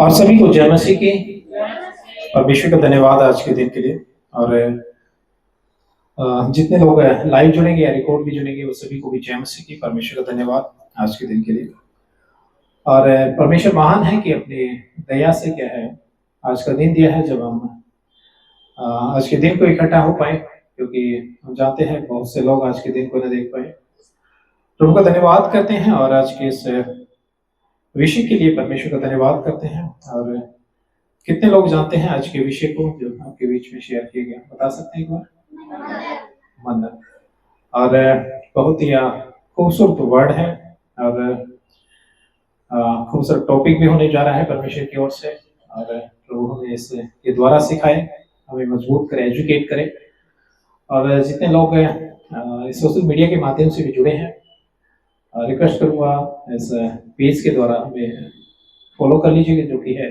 और सभी को जय मसीह की और विश्व का धन्यवाद आज के दिन के लिए। और जितने लोग लाइव जुड़ेंगे या रिकॉर्ड भी जुड़ेंगे वो सभी को भी जय मसीह की, परमेश्वर का धन्यवाद आज के दिन के लिए। और परमेश्वर महान है कि अपनी दया से क्या है आज का दिन दिया है जब हम आज के दिन को इकट्ठा हो पाए, क्योंकि हम जानते हैं बहुत से लोग आज के दिन को न देख पाए। प्रभु का धन्यवाद करते हैं और आज के इस विषय के लिए परमेश्वर का धन्यवाद करते हैं। और कितने लोग जानते हैं आज के विषय को जो आपके बीच में शेयर किया गया, बता सकते हैं एक बार? मन्नत। और बहुत ही खूबसूरत वर्ड है और खूबसूरत टॉपिक भी होने जा रहा है परमेश्वर की ओर से। और प्रभु हमें इसके द्वारा सिखाए, हमें मजबूत करे, एजुकेट करे। और जितने लोग सोशल मीडिया के माध्यम से भी जुड़े हैं, रिक्वेस्ट करूँगा इस पेज के द्वारा हमें फॉलो कर लीजिएगा, जो कि है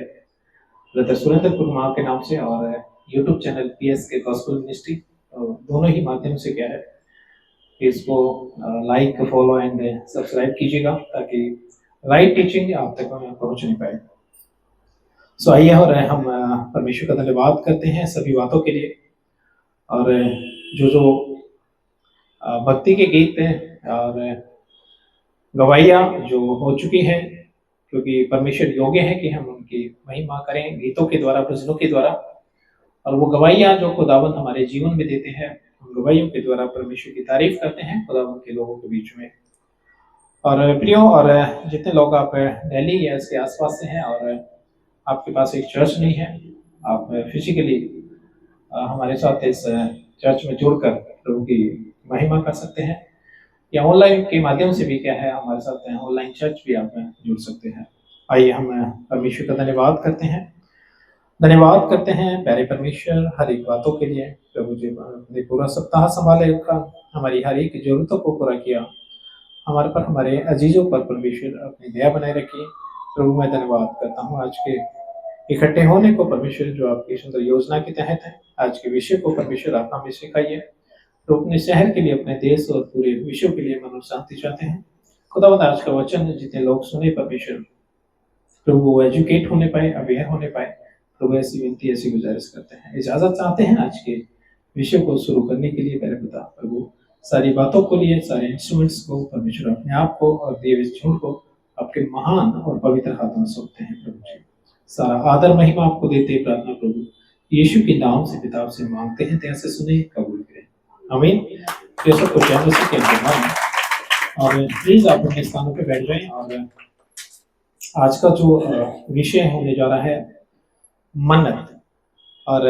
ब्रदर सुरेंद्र कुमार के नाम से, और YouTube channel PSK gospel ministry. दोनों ही माध्यम से क्या है इसको लाइक, फॉलो एंड सब्सक्राइब कीजिएगा, ताकि राइट टीचिंग आप तक पहुंच नहीं पाए। सो आइए और हम परमेश्वर का धन्यवाद करते हैं सभी बातों के लिए। और जो भक्ति के गीत और गवाइयाँ जो हो चुकी है, क्योंकि परमेश्वर योग्य है कि हम उनकी महिमा करें गीतों के द्वारा, भजनों के द्वारा। और वो गवाइयाँ जो खुदावंद हमारे जीवन में देते हैं, उन गवाइयों के द्वारा परमेश्वर की तारीफ करते हैं खुदावंद के लोगों के बीच में। और प्रियो, और जितने लोग आप दिल्ली या इसके आसपास से हैं और आपके पास एक चर्च नहीं है, आप फिजिकली हमारे साथ इस चर्च में जुड़कर प्रभु की महिमा कर सकते हैं, या ऑनलाइन के माध्यम से भी क्या है हमारे साथ ऑनलाइन चर्च भी आप जुड़ सकते हैं। आइए हम परमेश्वर का धन्यवाद करते हैं प्यारे परमेश्वर हर एक बातों के लिए। प्रभु जी ने पूरा सप्ताह संभाले, हमारी हर एक जरूरतों को पूरा किया, हमारे पर, हमारे अजीजों पर परमेश्वर अपनी दया बनाए रखी। प्रभु मैं धन्यवाद करता हूँ आज के इकट्ठे होने को परमेश्वर, जो आपकी सुंदर योजना के तहत है। आज के विषय को परमेश्वर आप हमें सिखाइए। तो अपने शहर के लिए, अपने देश और पूरे विश्व के लिए मनो शांति चाहते हैं खुदावंद। आज का वचन जितने लोग सुने परमेश्वर, प्रभु वो एजुकेट होने पाए, अवेयर होने पाए। प्रभु ऐसी विनती, ऐसी गुजारिश करते हैं, इजाजत चाहते हैं आज के विषय को शुरू करने के लिए। मेरे पिता प्रभु सारी बातों को लिए, सारे इंस्ट्रूमेंट्स को परमेश्वर अपने आप को और दिए झूठ को आपके महान और पवित्र हाथों में सौंपते हैं। प्रभु जी सारा आदर महिमा आपको देते प्रार्थना प्रभु यीशु के नाम से पिता से मांगते हैं, त्याग से सुने, कबूल करें, आमीन। तो सबको जय मसीह के नाम। और प्लीज आप अपने स्थानों पे बैठ जाएं। और आज का जो विषय होने जा रहा है मन्नत। और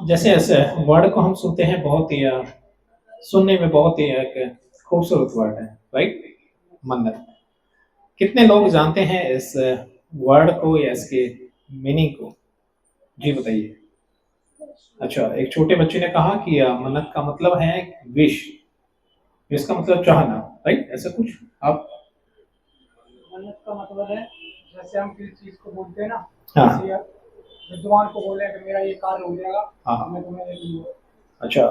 जैसे ऐसे वर्ड को हम सुनते हैं, बहुत ही सुनने में बहुत ही एक खूबसूरत वर्ड है, राइट? मन्नत। कितने लोग जानते हैं इस वर्ड को या इसके मीनिंग को? जी बताइए। अच्छा, एक छोटे बच्चे ने कहा कि मन्नत का मतलब है विश, इसका मतलब चाहना, राइट? ऐसा कुछ आप? मन्नत का मतलब है जैसे हम किसी चीज को बोलते हैं ना, हाँ, विद्वान को बोले कि मेरा ये कार्य हो जाएगा, हाँ, मैं तुम्हें ये दूंगा। अच्छा,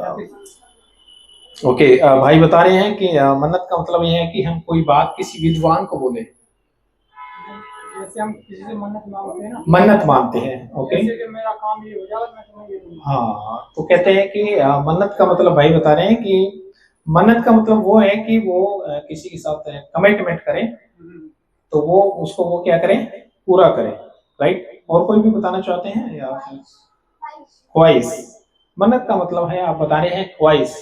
ओके। भाई बता रहे हैं कि मन्नत का मतलब ये है कि हम कोई बात किसी विद्वान को बोले, जैसे हम किसी से मन्नत मांगते हैं ना, मन्नत मांगते हैं। ओके, जैसे कि मेरा काम ये हो जाएगा, मैं तुम्हें ये दूंगा। हाँ, तो कहते हैं कि मन्नत का मतलब, भाई बता रहे हैं कि मन्नत का मतलब वो है कि वो किसी के साथ कमिटमेंट करें, तो वो उसको वो क्या करें, पूरा करें, राइट? और कोई भी बताना चाहते हैं या? ख्वाहिश। मन्नत का मतलब है, आप बता रहे हैं ख्वाहिश।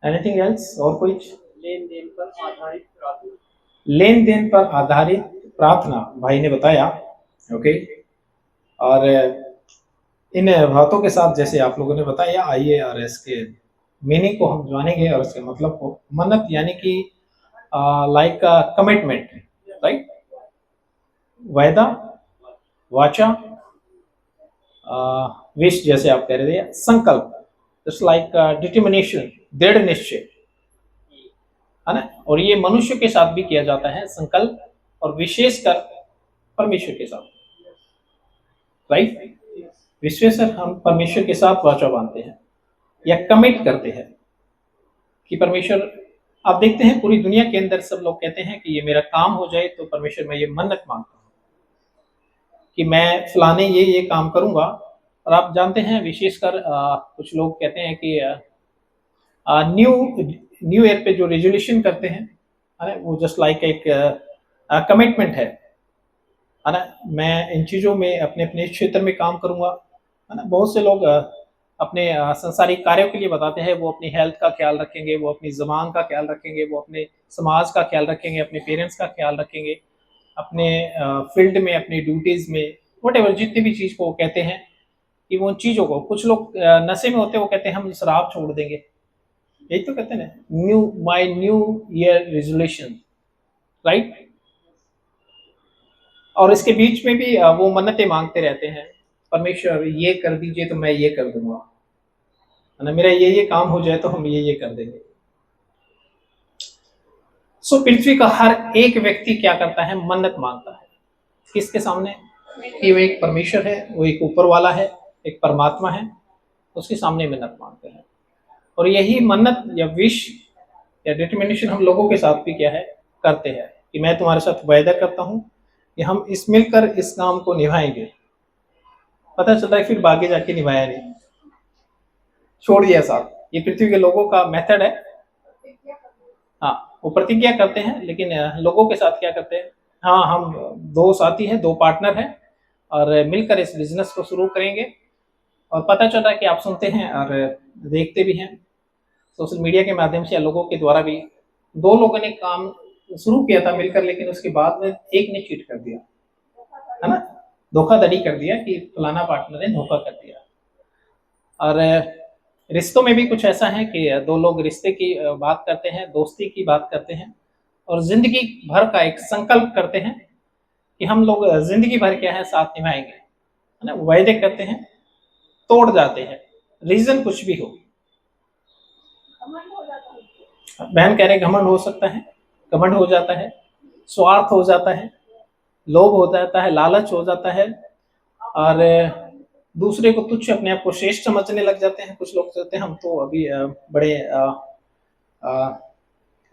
Anything else? और कोई? लेन देन पर आधारित प्रार्थना। लेन देन पर आधारित प्रार्थना, भाई ने बताया। ओके, और इन बातों के साथ जैसे आप लोगों ने बताया, आइए और इसके मीनिंग को हम जानेंगे और इसके मतलब को। मन्नत यानी कि लाइक कमिटमेंट, राइट? वायदा, वाचा, विश, जैसे आप कह रहे थे, संकल्प, जस्ट लाइक डिटर्मिनेशन, दृढ़ निश्चय, है ना? और ये मनुष्य के साथ भी किया जाता है संकल्प, और विशेषकर परमेश्वर के साथ, राइट? विशेषकर हम परमेश्वर के साथ वाचा बांधते हैं या कमिट करते हैं कि परमेश्वर, आप देखते हैं पूरी दुनिया के अंदर सब लोग कहते हैं कि ये मेरा काम हो जाए तो परमेश्वर मैं ये मन्नत मांगता हूँ, कि मैं फलाने ये काम करूंगा। और आप जानते हैं विशेषकर कुछ लोग कहते हैं कि न्यू न्यू ईयर पे जो रेजोल्यूशन करते हैं, है ना, वो जस्ट लाइक एक कमिटमेंट है ना। मैं इन चीज़ों में अपने अपने क्षेत्र में काम करूंगा, है ना। बहुत से लोग अपने संसारिक कार्यों के लिए बताते हैं, वो अपनी हेल्थ का ख्याल रखेंगे, वो अपनी ज़बान का ख्याल रखेंगे, वो अपने समाज का ख्याल रखेंगे, अपने पेरेंट्स का ख्याल रखेंगे, अपने फील्ड में, अपनी ड्यूटीज़ में, वट जितनी भी चीज़ को वो कहते हैं कि वो उन चीज़ों को, कुछ लोग नशे में होते हैं, वो कहते हैं हम शराब छोड़ देंगे, यही तो कहते हैं ना, न्यू ईयर रेजोल्यूशन, राइट। और इसके बीच में भी वो मन्नतें मांगते रहते हैं, परमेश्वर ये कर दीजिए तो मैं ये कर दूंगा, है ना, मेरा ये काम हो जाए तो हम ये कर देंगे। सो पृथ्वी का हर एक व्यक्ति क्या करता है, मन्नत मांगता है। किसके सामने? कि वो एक परमेश्वर है, वो एक ऊपर वाला है, एक परमात्मा है, उसके सामने मन्नत मांगते हैं। और यही मन्नत या विश या डिटर्मिनेशन हम लोगों के साथ भी क्या है, करते हैं कि मैं तुम्हारे साथ वायदा करता हूं कि हम इस मिलकर इस काम को निभाएंगे। पता चलता है फिर आगे जाके निभाया नहीं, छोड़ दिया साथ। ये पृथ्वी के लोगों का मेथड है। हाँ, वो प्रतिज्ञा करते हैं, लेकिन लोगों के साथ क्या करते हैं, हाँ हम दो साथी हैं, दो पार्टनर हैं और मिलकर इस बिजनेस को शुरू करेंगे। और पता चल रहा है कि आप सुनते हैं और देखते भी हैं सोशल मीडिया के माध्यम से या लोगों के द्वारा भी, दो लोगों ने काम शुरू किया था मिलकर, लेकिन उसके बाद में एक ने चीट कर दिया, है ना, धोखाधड़ी कर दिया कि फलाना पार्टनर ने धोखा कर दिया। और रिश्तों में भी कुछ ऐसा है कि दो लोग रिश्ते की बात करते हैं, दोस्ती की बात करते हैं और जिंदगी भर का एक संकल्प करते हैं कि हम लोग जिंदगी भर क्या है साथ निभाएंगे, है ना, वायदे करते हैं, तोड़ जाते हैं, रीजन कुछ भी हो। बहन कह रहे घमंड हो सकता है, घमंड हो जाता है, स्वार्थ हो जाता है, लोभ हो जाता है, लालच हो जाता है और दूसरे को तुच्छ, अपने आप को श्रेष्ठ समझने लग जाते हैं। कुछ लोग सोचते हैं हम तो अभी बड़े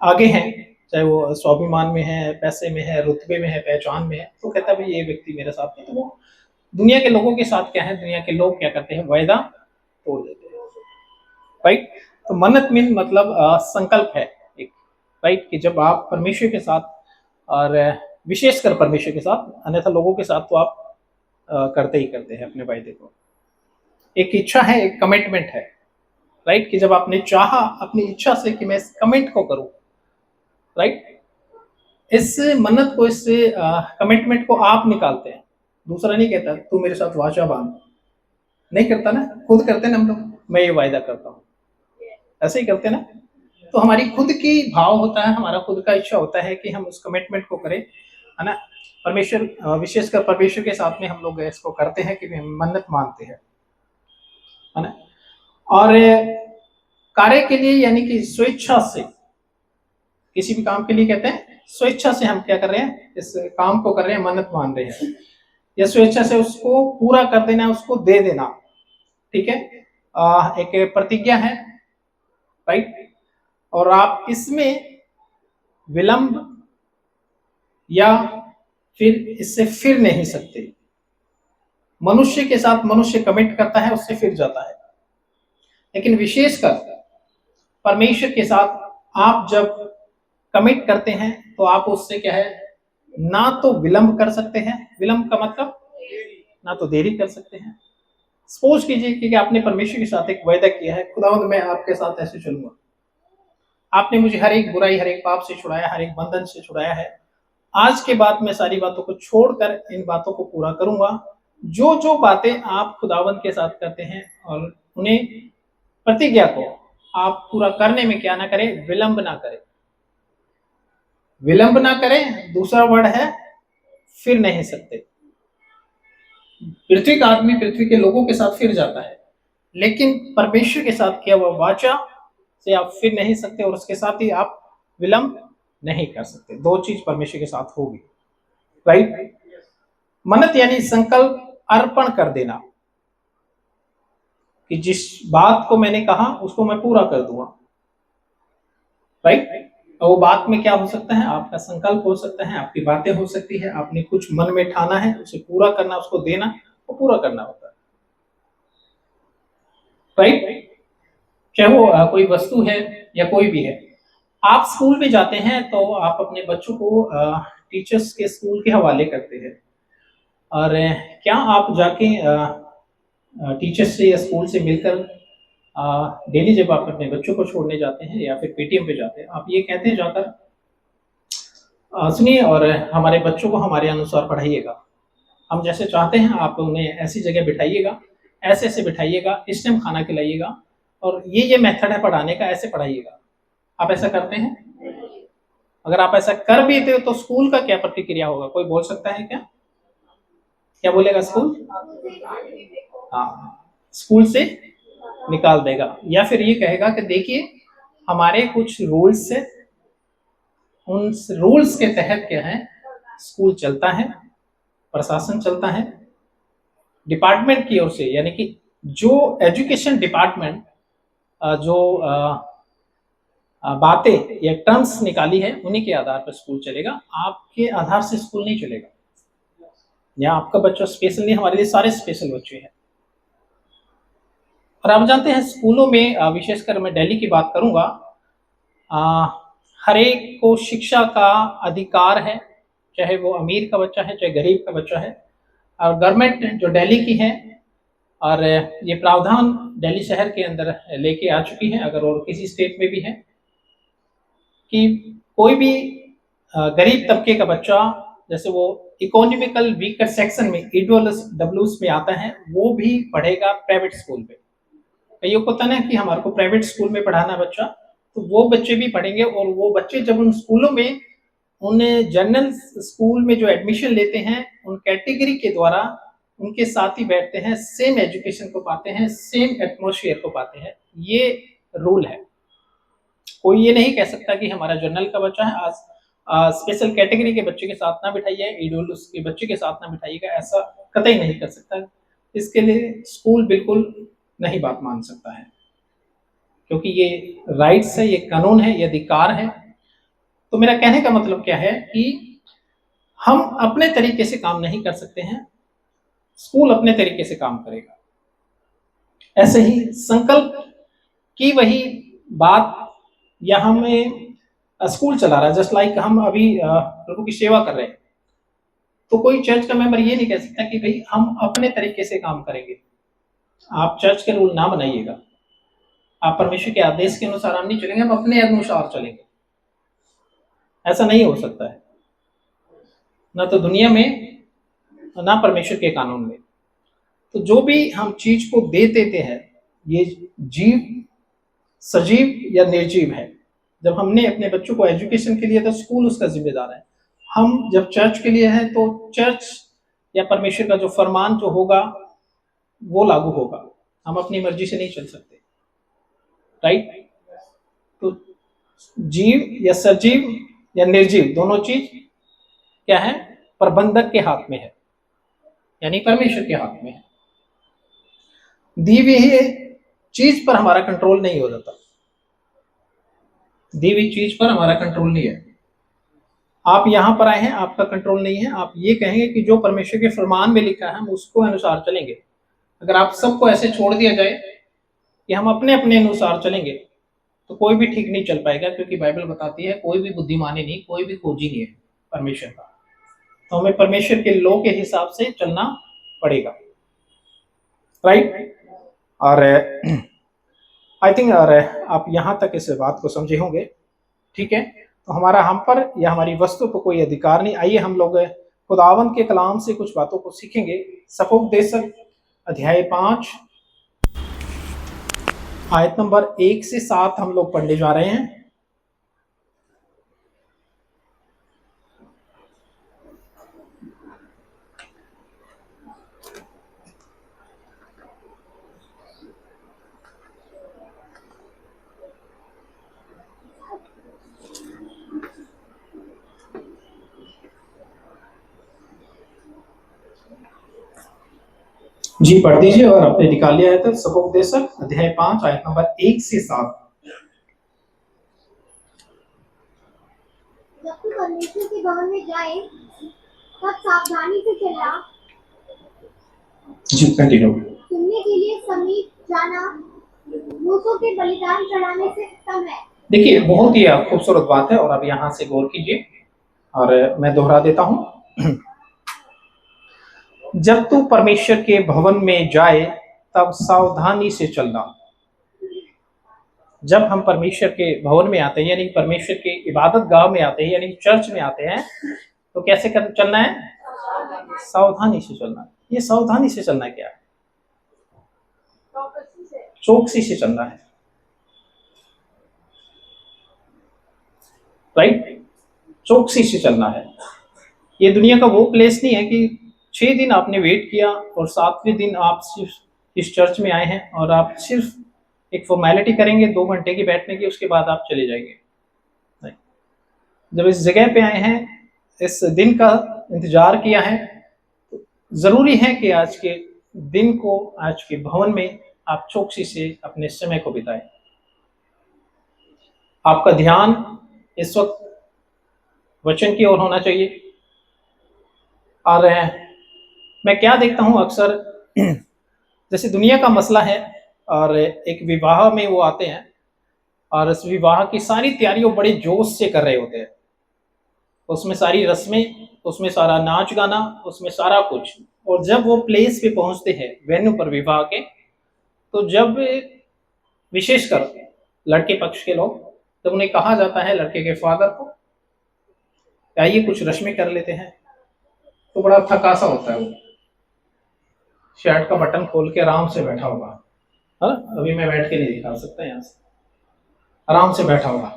आगे हैं, चाहे वो स्वाभिमान में है, पैसे में है, रुतबे में है, पहचान में है, तो कहता है भाई ये व्यक्ति मेरे साथ है। तो वो दुनिया के लोगों के साथ क्या है, दुनिया के लोग क्या करते हैं, वायदा तोड़ देते हैं, राइट। तो मन्नत मीन मतलब संकल्प है एक, राइट, कि जब आप परमेश्वर के साथ और विशेषकर परमेश्वर के साथ, अन्यथा लोगों के साथ तो आप करते ही करते हैं अपने वायदे को। एक इच्छा है, एक कमिटमेंट है, राइट, कि जब आपने चाहा अपनी इच्छा से कि मैं इस कमिट को करूं, राइट, इस मन्नत को, इस कमिटमेंट को आप निकालते हैं। दूसरा नहीं कहता तू मेरे साथ वाचा बांध, नहीं करता ना, खुद करते ना हम लोग, मैं ये वायदा करता हूँ, ऐसे ही करते ना। तो हमारी खुद की भाव होता है, हमारा खुद का इच्छा होता है कि हम उस कमिटमेंट को करें, है ना। परमेश्वर, विशेषकर परमेश्वर के साथ में हम लोग इसको करते हैं कि मन्नत मांगते हैं, है ना। और कार्य के लिए यानी कि स्वेच्छा से, किसी भी काम के लिए कहते हैं स्वेच्छा से हम क्या कर रहे हैं, इस काम को कर रहे हैं, मन्नत मान रहे हैं, या स्वेच्छा से उसको पूरा कर देना, उसको दे देना, ठीक है। एक प्रतिज्ञा है, राइट। और आप इसमें विलंब या फिर इससे फिर नहीं सकते। मनुष्य के साथ मनुष्य कमिट करता है, उससे फिर जाता है, लेकिन विशेषकर परमेश्वर के साथ आप जब कमिट करते हैं तो आप उससे क्या है, ना तो विलंब कर सकते हैं, विलंब का मतलब ना तो देरी कर सकते हैं। सपोज कीजिए कि आपने परमेश्वर के साथ एक वायदा किया है, खुदावंद मैं आपके साथ ऐसे चलूंगा, आपने मुझे हर एक बुराई, हर एक पाप से छुड़ाया, हर एक बंधन से छुड़ाया है, आज के बाद मैं सारी बातों को छोड़कर इन बातों को पूरा करूंगा। जो जो बातें आप खुदावंद के साथ करते हैं और उन्हें, प्रतिज्ञा को आप पूरा करने में क्या ना करें, विलंब ना करें, विलंब ना करें। दूसरा वर्ड है फिर नहीं सकते। पृथ्वी का आदमी पृथ्वी के लोगों के साथ फिर जाता है, लेकिन परमेश्वर के साथ किया हुआ वाचा से आप फिर नहीं सकते, और उसके साथ ही आप विलंब नहीं कर सकते। दो चीज परमेश्वर के साथ होगी, राइट। मन्नत यानी संकल्प, अर्पण कर देना कि जिस बात को मैंने कहा उसको मैं पूरा कर दूंगा, राइट। और वो बात में क्या हो सकता है, आपका संकल्प हो सकता है, आपकी बातें हो सकती है, आपने कुछ मन में ठाना है, उसे पूरा करना, उसको देना, वो पूरा करना होता है, राइट। चाहे वो कोई वस्तु है या कोई भी है। आप स्कूल में जाते हैं तो आप अपने बच्चों को टीचर्स के स्कूल के हवाले करते हैं, और क्या आप जाके टीचर्स से या स्कूल से मिलकर डेली जब आप अपने बच्चों को छोड़ने जाते हैं या फिर पेटीएम पे जाते हैं, आप ये कहते हैं जाकर, सुनिए और हमारे बच्चों को हमारे अनुसार पढ़ाइएगा, हम जैसे चाहते हैं आप उन्हें ऐसी जगह बिठाइएगा, ऐसे ऐसे बिठाइएगा, इस टाइम खाना खिलाइएगा, और ये मेथड है पढ़ाने का, ऐसे पढ़ाइएगा। आप ऐसा करते हैं? अगर आप ऐसा कर भी थे तो स्कूल का क्या प्रतिक्रिया होगा, कोई बोल सकता है क्या? क्या बोलेगा स्कूल? हाँ, स्कूल से निकाल देगा, या फिर ये कहेगा कि देखिए हमारे कुछ रूल्स है, उन रूल्स के तहत क्या है, स्कूल चलता है, प्रशासन चलता है, डिपार्टमेंट की ओर से, यानी कि जो एजुकेशन डिपार्टमेंट जो बातें या टर्म्स निकाली है उन्हीं के आधार पर स्कूल चलेगा, आपके आधार से स्कूल नहीं चलेगा। या आपका बच्चा स्पेशल नहीं, हमारे लिए सारे स्पेशल बच्चे हैं। और आप जानते हैं स्कूलों में विशेषकर मैं दिल्ली की बात करूंगा, हर एक को शिक्षा का अधिकार है, चाहे वो अमीर का बच्चा है चाहे गरीब का बच्चा है। और गवर्नमेंट जो दिल्ली की है, और ये प्रावधान दिल्ली शहर के अंदर लेके आ चुकी है, अगर और किसी स्टेट में भी है, कि कोई भी गरीब तबके का बच्चा, जैसे वो इकोनॉमिकल वीकर सेक्शन में ईडब्ल्यूएस में आता है, वो भी पढ़ेगा प्राइवेट स्कूल में। कईयों को होता है कि हमारे को प्राइवेट स्कूल में पढ़ाना बच्चा, तो वो बच्चे भी पढ़ेंगे, और वो बच्चे जब उन स्कूलों में, उन्हें जनरल स्कूल में जो एडमिशन लेते हैं, उन कैटेगरी के द्वारा उनके साथ ही बैठते हैं, सेम एजुकेशन को पाते हैं, सेम एटमॉस्फेयर को पाते हैं। ये रूल है। कोई ये नहीं कह सकता कि हमारा जनरल का बच्चा है, आज स्पेशल कैटेगरी के बच्चे के साथ ना बिठाइए, ईडब्ल्यूएस के बच्चे के साथ ना बिठाइएगा, ऐसा कतई नहीं कर सकता। इसके लिए स्कूल बिल्कुल नहीं बात मान सकता है, क्योंकि ये राइट्स है, ये कानून है, ये अधिकार है। तो मेरा कहने का मतलब क्या है कि हम अपने तरीके से काम नहीं कर सकते हैं, स्कूल अपने तरीके से काम करेगा। ऐसे ही संकल्प की वही बात, या हमें स्कूल चला रहा है, जस्ट लाइक हम अभी प्रभु की सेवा कर रहे हैं, तो कोई चर्च का मेंबर ये नहीं कह सकता कि भाई हम अपने तरीके से काम करेंगे। आप चर्च के रूल ना बनाइएगा, आप परमेश्वर के आदेश के अनुसार हम नहीं चलेंगे, हम अपने अनुसार चलेंगे। ऐसा नहीं हो सकता है, ना तो दुनिया में ना परमेश्वर के कानून में। तो जो भी हम चीज को दे देते हैं, ये जीव सजीव या निर्जीव है। जब हमने अपने बच्चों को एजुकेशन के लिए, तो स्कूल उसका जिम्मेदार है। हम जब चर्च के लिए हैं, तो चर्च या परमेश्वर का जो फरमान जो होगा वो लागू होगा, हम अपनी मर्जी से नहीं चल सकते, राइट। तो जीव या सजीव या निर्जीव दोनों चीज क्या है, प्रबंधक के हाथ में है, यानी परमेश्वर के हाथ में है। दी हुई चीज पर हमारा कंट्रोल नहीं हो जाता, दी हुई चीज पर हमारा कंट्रोल नहीं है। आप यहां पर आए हैं, आपका कंट्रोल नहीं है, आप ये कहेंगे कि जो परमेश्वर के फरमान में लिखा है हम उसको अनुसार चलेंगे। अगर आप सबको ऐसे छोड़ दिया जाए कि हम अपने अपने अनुसार चलेंगे, तो कोई भी ठीक नहीं चल पाएगा, क्योंकि बाइबल बताती है कोई भी बुद्धिमानी नहीं, कोई भी खोजी नहीं है परमेश्वर का। तो हमें परमेश्वर के लॉ के हिसाब से चलना पड़ेगा, राइट। और आई थिंक और आप यहां तक इस बात को समझे होंगे, ठीक है। तो हमारा हम पर या हमारी वस्तु पर कोई अधिकार नहीं। आइए हम लोग खुदावंद के कलाम से कुछ बातों को सीखेंगे। सपोपदेशक अध्याय 5 आयत नंबर 1 से 7 हम लोग पढ़ने जा रहे हैं। जी पढ़ दीजिए, और आपने निकाल लिया है तो सपोपदेशक अध्याय 5 आयत नंबर 1 से 7। सावधानी से चलना, जी कंटिन्यू। सुनने के लिए समीप जाना मूसों के बलिदान चढ़ाने से उत्तम है। देखिए बहुत ही खूबसूरत बात है और अब यहाँ से गौर कीजिए और मैं दोहरा देता हूँ। जब तू परमेश्वर के भवन में जाए तब सावधानी से चलना। जब हम परमेश्वर के भवन में आते हैं यानी परमेश्वर के इबादत गाह में आते हैं यानी चर्च में आते हैं तो कैसे चलना है? सावधानी से चलना है। ये सावधानी से चलना क्या है? चौकसी से चलना है, राइट? चौकसी से चलना है। ये दुनिया का वो प्लेस नहीं है कि 6 दिन आपने वेट किया और 7वें दिन आप सिर्फ इस चर्च में आए हैं और आप सिर्फ एक फॉर्मेलिटी करेंगे 2 घंटे की बैठने की, उसके बाद आप चले जाएंगे। नहीं, जब इस जगह पे आए हैं, इस दिन का इंतजार किया है, तो जरूरी है कि आज के दिन को, आज के भवन में आप चौकसी से अपने समय को बिताएं। आपका ध्यान इस वक्त वचन की ओर होना चाहिए। और मैं क्या देखता हूं अक्सर, जैसे दुनिया का मसला है और एक विवाह में वो आते हैं और इस विवाह की सारी तैयारियां बड़े जोश से कर रहे होते हैं। उसमें सारी रस्में, उसमें सारा नाच गाना, उसमें सारा कुछ। और जब वो प्लेस पे पहुंचते हैं वेन्यू पर विवाह के, तो जब विशेषकर लड़के पक्ष के लोग, जब उन्हें कहा जाता है लड़के के फादर को आइए कुछ रस्में कर लेते हैं, तो बड़ा थका सा होता है वो। शर्ट का बटन खोल के आराम से बैठा होगा। हाँ, अभी मैं बैठ के नहीं दिखा सकता यहाँ से, आराम से बैठा होगा,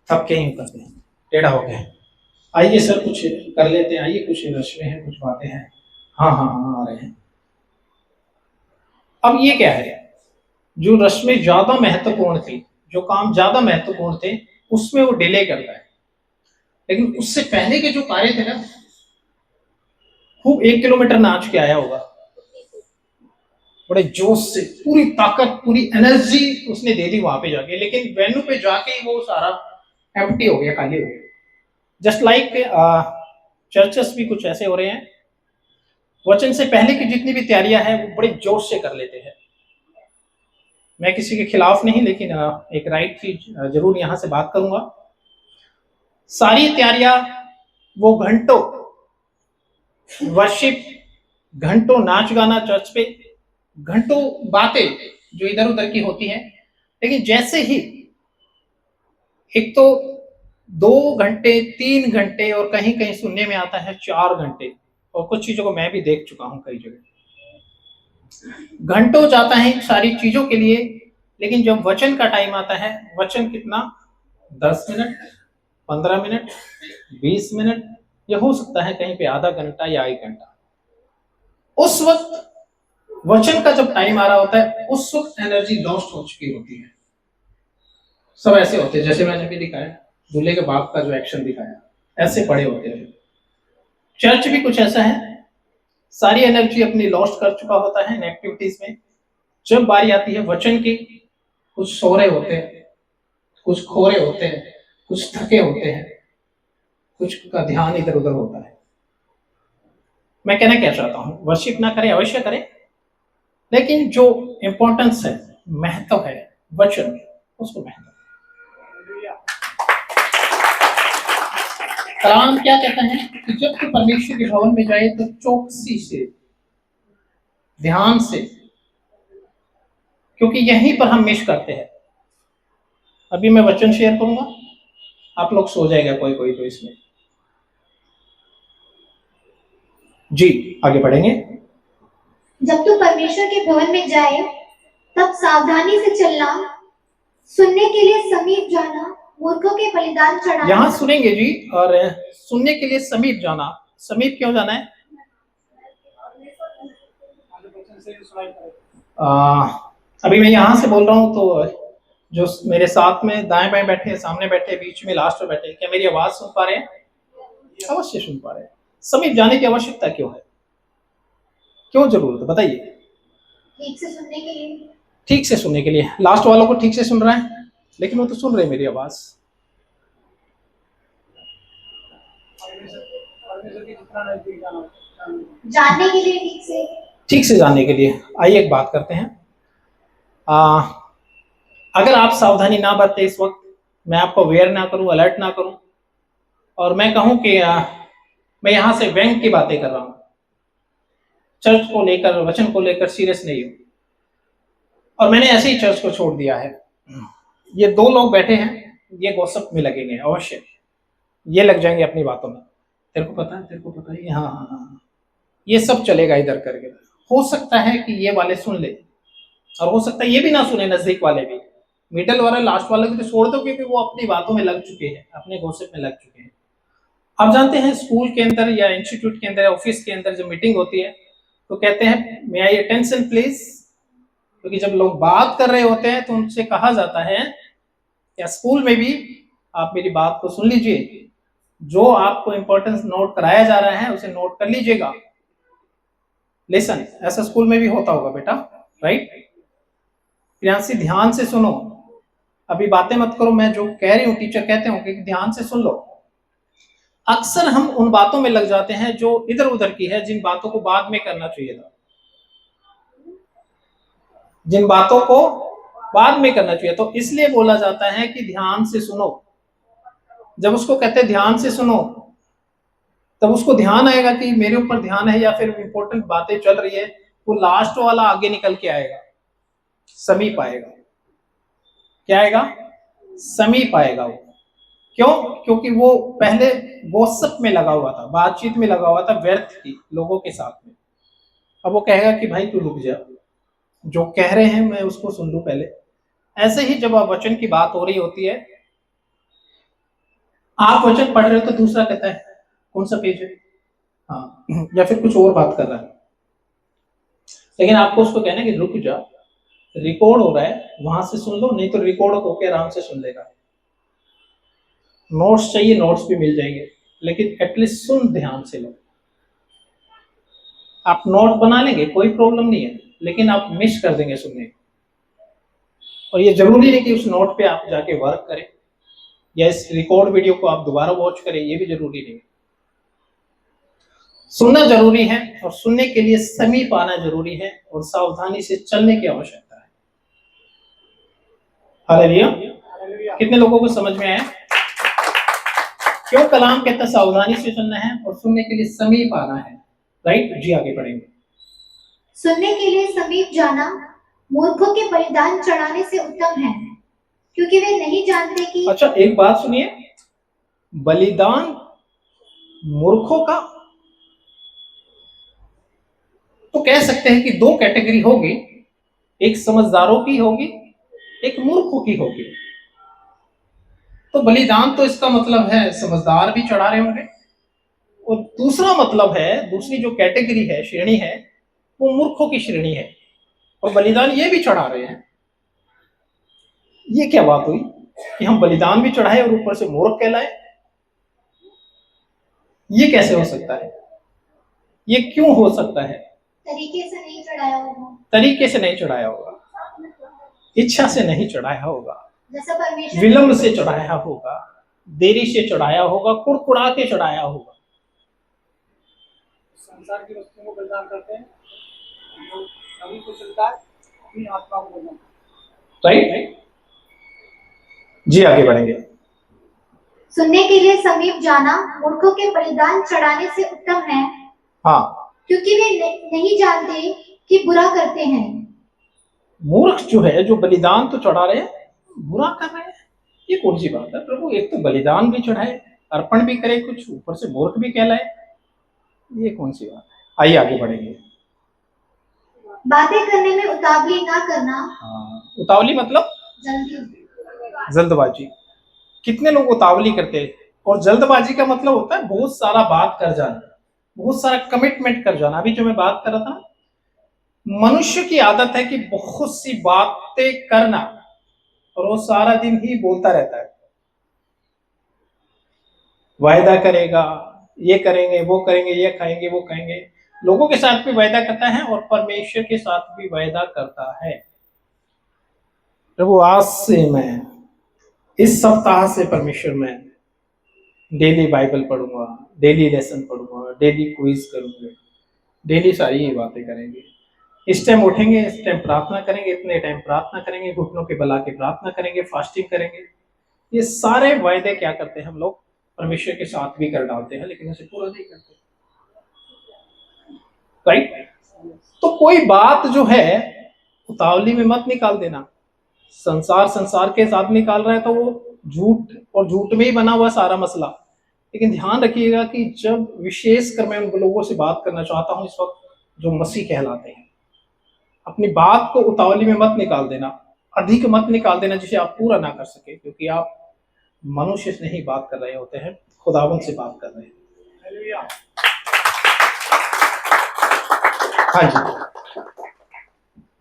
थक के ही करते हैं, टेढ़ा हो गए, आइए सर कुछ कर लेते हैं, आइए कुछ रस्में हैं, कुछ बातें हैं। हाँ हाँ हाँ आ रहे हैं। अब ये क्या है, जो रस्में ज्यादा महत्वपूर्ण थी, जो काम ज्यादा महत्वपूर्ण थे, उसमें वो डिले करता है। लेकिन उससे पहले के जो कार्य थे ना, खूब 1 किलोमीटर नाच के आया होगा, बड़े जोश से, पूरी ताकत, पूरी एनर्जी उसने दे दी वहां पे जाके, लेकिन वेन्यू पे जाके ही वो सारा एम्प्टी हो गया, खाली हो गया। जस्ट लाइक चर्चेस भी कुछ ऐसे हो रहे हैं, वचन से पहले की जितनी भी तैयारियां हैं वो बड़े जोश से कर लेते हैं। मैं किसी के खिलाफ नहीं, लेकिन एक राइट चीज जरूर यहां से बात करूंगा। सारी तैयारियां, वो घंटों वर्शिप, घंटों नाच गाना चर्च पे, घंटों बातें जो इधर उधर की होती हैं, लेकिन जैसे ही एक तो 2 घंटे, 3 घंटे और कहीं कहीं सुनने में आता है 4 घंटे, और कुछ चीजों को मैं भी देख चुका हूं कई जगह, घंटों जाता है सारी चीजों के लिए। लेकिन जब वचन का टाइम आता है, वचन कितना, 10 मिनट, 15 मिनट, 20 मिनट, या हो सकता है कहीं पे आधा घंटा या 1 घंटा। उस वक्त वचन का जब टाइम आ रहा होता है, उस वक्त एनर्जी लॉस्ट हो चुकी होती है। सब ऐसे होते हैं जैसे मैंने भी दिखाया, दूल्हे के बाप का जो एक्शन दिखाया, ऐसे पड़े होते हैं। चर्च भी कुछ ऐसा है, सारी एनर्जी अपनी लॉस्ट कर चुका होता है इन एक्टिविटीज में। जब बारी आती है वचन की, कुछ सो रहे होते हैं, कुछ खो रहे होते हैं, कुछ थके होते हैं, कुछ का ध्यान इधर उधर होता है। मैं कहना क्या चाहता हूं, वर्शिप ना करें, अवश्य करें, लेकिन जो इंपॉर्टेंस है, महत्व है वचन, उसको महत्व। कलाम क्या कहता है कि जब तू परमेश्वर के भवन में जाए तो चौकसी से, ध्यान से, क्योंकि यहीं पर हम मिस करते हैं। अभी मैं वचन शेयर करूंगा, आप लोग सो जाएगा कोई कोई तो इसमें। जी आगे बढ़ेंगे। जब तू परमेश्वर के भवन में जाए तब सावधानी से चलना, सुनने के लिए समीप जाना, मूर्खों के बलिदान चढ़ाना। यहाँ सुनेंगे जी, और सुनने के लिए समीप जाना। समीप क्यों जाना है? अभी मैं यहाँ से बोल रहा हूँ, तो जो मेरे साथ में दाएं बाएं बैठे, सामने बैठे, बीच में, लास्ट में बैठे, क्या मेरी आवाज सुन पा रहे हैं? अवश्य सुन पा रहे हैं। समीप जाने की आवश्यकता क्यों है, क्यों जरूरत है, बताइए? ठीक से सुनने के लिए। ठीक से सुनने के लिए। लास्ट वालों को ठीक से सुन रहा है, लेकिन वो तो सुन रहे मेरी आवाज। जानने के लिए ठीक से जानने के लिए आइए एक बात करते हैं। अगर आप सावधानी ना बरते इस वक्त, मैं आपको अवेयर ना करूं, अलर्ट ना करूं, और मैं कहूं कि मैं यहां से व्यंग की बातें कर रहा हूं, चर्च को लेकर, वचन को लेकर सीरियस नहीं हूं, और मैंने ऐसे ही चर्च को छोड़ दिया है, ये दो लोग बैठे हैं, ये गॉसिप में लगेंगे अवश्य, ये लग जाएंगे अपनी बातों में, तेरे को पता है, तेरे को पता है, हाँ हाँ हाँ, ये सब चलेगा इधर करके। हो सकता है कि ये वाले सुन ले, और हो सकता है ये भी ना सुने, नजदीक वाले भी, मिडल वाला, लास्ट वाले को तो छोड़ दो, क्योंकि वो अपनी बातों में लग चुके हैं, अपने गॉसिप में लग चुके हैं। आप जानते हैं स्कूल के अंदर या इंस्टीट्यूट के अंदर, ऑफिस के अंदर जब मीटिंग होती है तो कहते हैं मे आई अटेंशन प्लीज, क्योंकि जब लोग बात कर रहे होते हैं तो उनसे कहा जाता है, या स्कूल में भी, आप मेरी बात को सुन लीजिए, जो आपको इंपॉर्टेंस नोट कराया जा रहा है उसे नोट कर लीजिएगा, लेसन। ऐसा स्कूल में भी होता होगा बेटा, राइट? प्रियांशी ध्यान से सुनो, अभी बातें मत करो, मैं जो कह रही हूँ टीचर कहते होंगे कि ध्यान से सुन लो। अक्सर हम उन बातों में लग जाते हैं जो इधर उधर की है, जिन बातों को बाद में करना चाहिए था, जिन बातों को बाद में करना चाहिए, तो इसलिए बोला जाता है कि ध्यान से सुनो। जब उसको कहते हैं ध्यान से सुनो, तब उसको ध्यान आएगा कि मेरे ऊपर ध्यान है, या फिर इंपॉर्टेंट बातें चल रही है, वो लास्ट वाला आगे निकल के आएगा, समीप आएगा। क्या आएगा? समीप आएगा वो। क्यों? क्योंकि वो पहले गॉसिप में लगा हुआ था, बातचीत में लगा हुआ था, व्यर्थ की लोगों के साथ में। अब वो कहेगा कि भाई तू रुक जा, जो कह रहे हैं मैं उसको सुन लूं पहले। ऐसे ही जब वचन की बात हो रही होती है, आप वचन पढ़ रहे हो तो दूसरा कहता है कौन सा पेज है, हाँ, या फिर कुछ और बात कर रहा है, लेकिन आपको उसको कहना है कि रुक जा, रिकॉर्ड हो रहा है, वहां से सुन लो, नहीं तो रिकॉर्ड होकर आराम से सुन लेगा। नोट्स चाहिए, नोट्स भी मिल जाएंगे, लेकिन एटलीस्ट सुन ध्यान से लो। आप नोट बना लेंगे, कोई प्रॉब्लम नहीं है, लेकिन आप मिस कर देंगे सुनने। और ये जरूरी नहीं कि उस नोट पे आप जाके वर्क करें, या इस रिकॉर्ड वीडियो को आप दोबारा वॉच करें, ये भी जरूरी नहीं। सुनना जरूरी है, और सुनने के लिए समीप आना जरूरी है, और सावधानी से चलने की आवश्यकता है। हालेलुया। कितने लोगों को समझ में आया क्यों कलाम कहता है सावधानी से चलना है और सुनने के लिए समीप आना है? राइट जी, आगे बढ़ेंगे। सुनने के लिए समीप जाना मूर्खों के बलिदान चढ़ाने से उत्तम है, क्योंकि वे नहीं जानते कि। अच्छा, एक बात सुनिए, बलिदान मूर्खों का, तो कह सकते हैं कि दो कैटेगरी होगी, एक समझदारों की होगी, एक मूर्खों की होगी। तो बलिदान तो इसका मतलब है समझदार भी चढ़ा रहे होंगे, और दूसरा मतलब है, दूसरी जो कैटेगरी है, श्रेणी है, वो मूर्खों की श्रेणी है, और बलिदान ये भी चढ़ा रहे हैं। ये क्या बात हुई कि हम बलिदान भी चढ़ाए और ऊपर से मूर्ख कहलाए? ये कैसे हो सकता है? ये क्यों हो सकता है? तरीके से नहीं चढ़ाया होगा, तरीके से नहीं चढ़ाया होगा, इच्छा से नहीं चढ़ाया होगा, जैसा परमेश्वर विलंब से चढ़ाया होगा, देरी से चढ़ाया होगा, कुड़कुड़ा के चढ़ाया होगा। संसार की वस्तुओं को बलिदान करते हैं, जो सभी को चलता है, अपनी आत्मा को बलिदान। राइट जी, आगे बढ़ेंगे। सुनने के लिए समीप जाना मूर्खों के बलिदान चढ़ाने से उत्तम है, हाँ, क्योंकि वे नहीं जानते कि बुरा करते हैं। मूर्ख जो है, जो बलिदान तो चढ़ा रहे हैं, बुरा कर रहे हैं, ये कौन सी बात है प्रभु? एक तो बलिदान भी चढ़ाए, अर्पण भी करे कुछ, ऊपर से मूर्ख भी कहलाए, ये कौन सी बात है? आइए आगे बढ़ेंगे। बातें करने में उतावली ना करना। हाँ, उतावली मतलब जल्दबाजी। कितने लोग उतावली करते हैं, और जल्दबाजी का मतलब होता है बहुत सारा बात कर जाना, बहुत सारा कमिटमेंट कर जाना। अभी जो मैं बात कर रहा था, मनुष्य की आदत है कि बहुत सी बातें करना, और वो सारा दिन ही बोलता रहता है, वायदा करेगा, ये करेंगे, वो करेंगे, ये खाएंगे, वो खाएंगे, लोगों के साथ भी वायदा करता है और परमेश्वर के साथ भी वायदा करता है। प्रभु आज से मैं, इस सप्ताह से परमेश्वर मैं डेली बाइबल पढ़ूंगा, डेली लेसन पढ़ूंगा, डेली क्विज करूंगा, डेली सारी ये बातें करेंगे। इस टाइम उठेंगे, इस टाइम प्रार्थना करेंगे, इतने टाइम प्रार्थना करेंगे, घुटनों के बल के प्रार्थना करेंगे, फास्टिंग करेंगे। ये सारे वायदे क्या करते हैं हम लोग परमेश्वर के साथ भी कर डालते हैं, लेकिन उसे पूरा नहीं करते। राइट? तो कोई बात जो है उतावली में मत निकाल देना। संसार के साथ निकाल रहा है तो वो झूठ, और झूठ में ही बना हुआ सारा मसला। लेकिन ध्यान रखिएगा कि जब विशेषकर मैं उन लोगों से बात करना चाहता हूं इस वक्त जो मसीह कहलाते हैं, अपनी बात को उतावली में मत निकाल देना, अधिक मत निकाल देना जिसे आप पूरा ना कर सके, क्योंकि आप मनुष्य से नहीं बात कर रहे होते हैं, खुदावन से बात कर रहे हैं। हालेलुया। हाँ जी।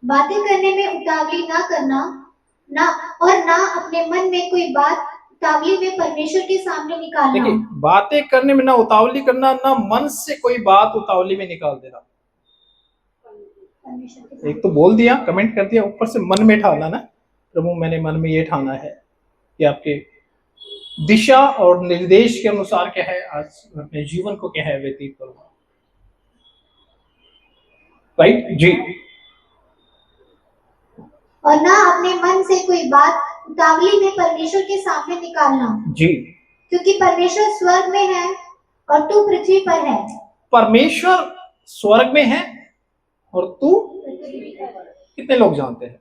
बातें करने में उतावली ना करना, ना अपने मन में कोई बात उतावली में परमेश्वर के सामने निकालना। देखिए, बातें करने में ना उतावली करना, ना मन से कोई बात उतावली में निकाल देना। परमेश्वर के सामने। एक तो बोल दिया, कमेंट कर दिया, ऊपर से मन में ठाना ना, प्रभु मैंने मन में ये ठाना है कि आपके दिशा और निर्देश के अनुसार क्या है, आज अपने जीवन को क्या है व्यतीत करूंगा। राइट जी। और ना अपने मन से कोई बात उतावली में परमेश्वर के सामने निकालना जी। क्योंकि परमेश्वर स्वर्ग में है और तू पृथ्वी पर है। परमेश्वर स्वर्ग में है और तू, कितने लोग जानते हैं?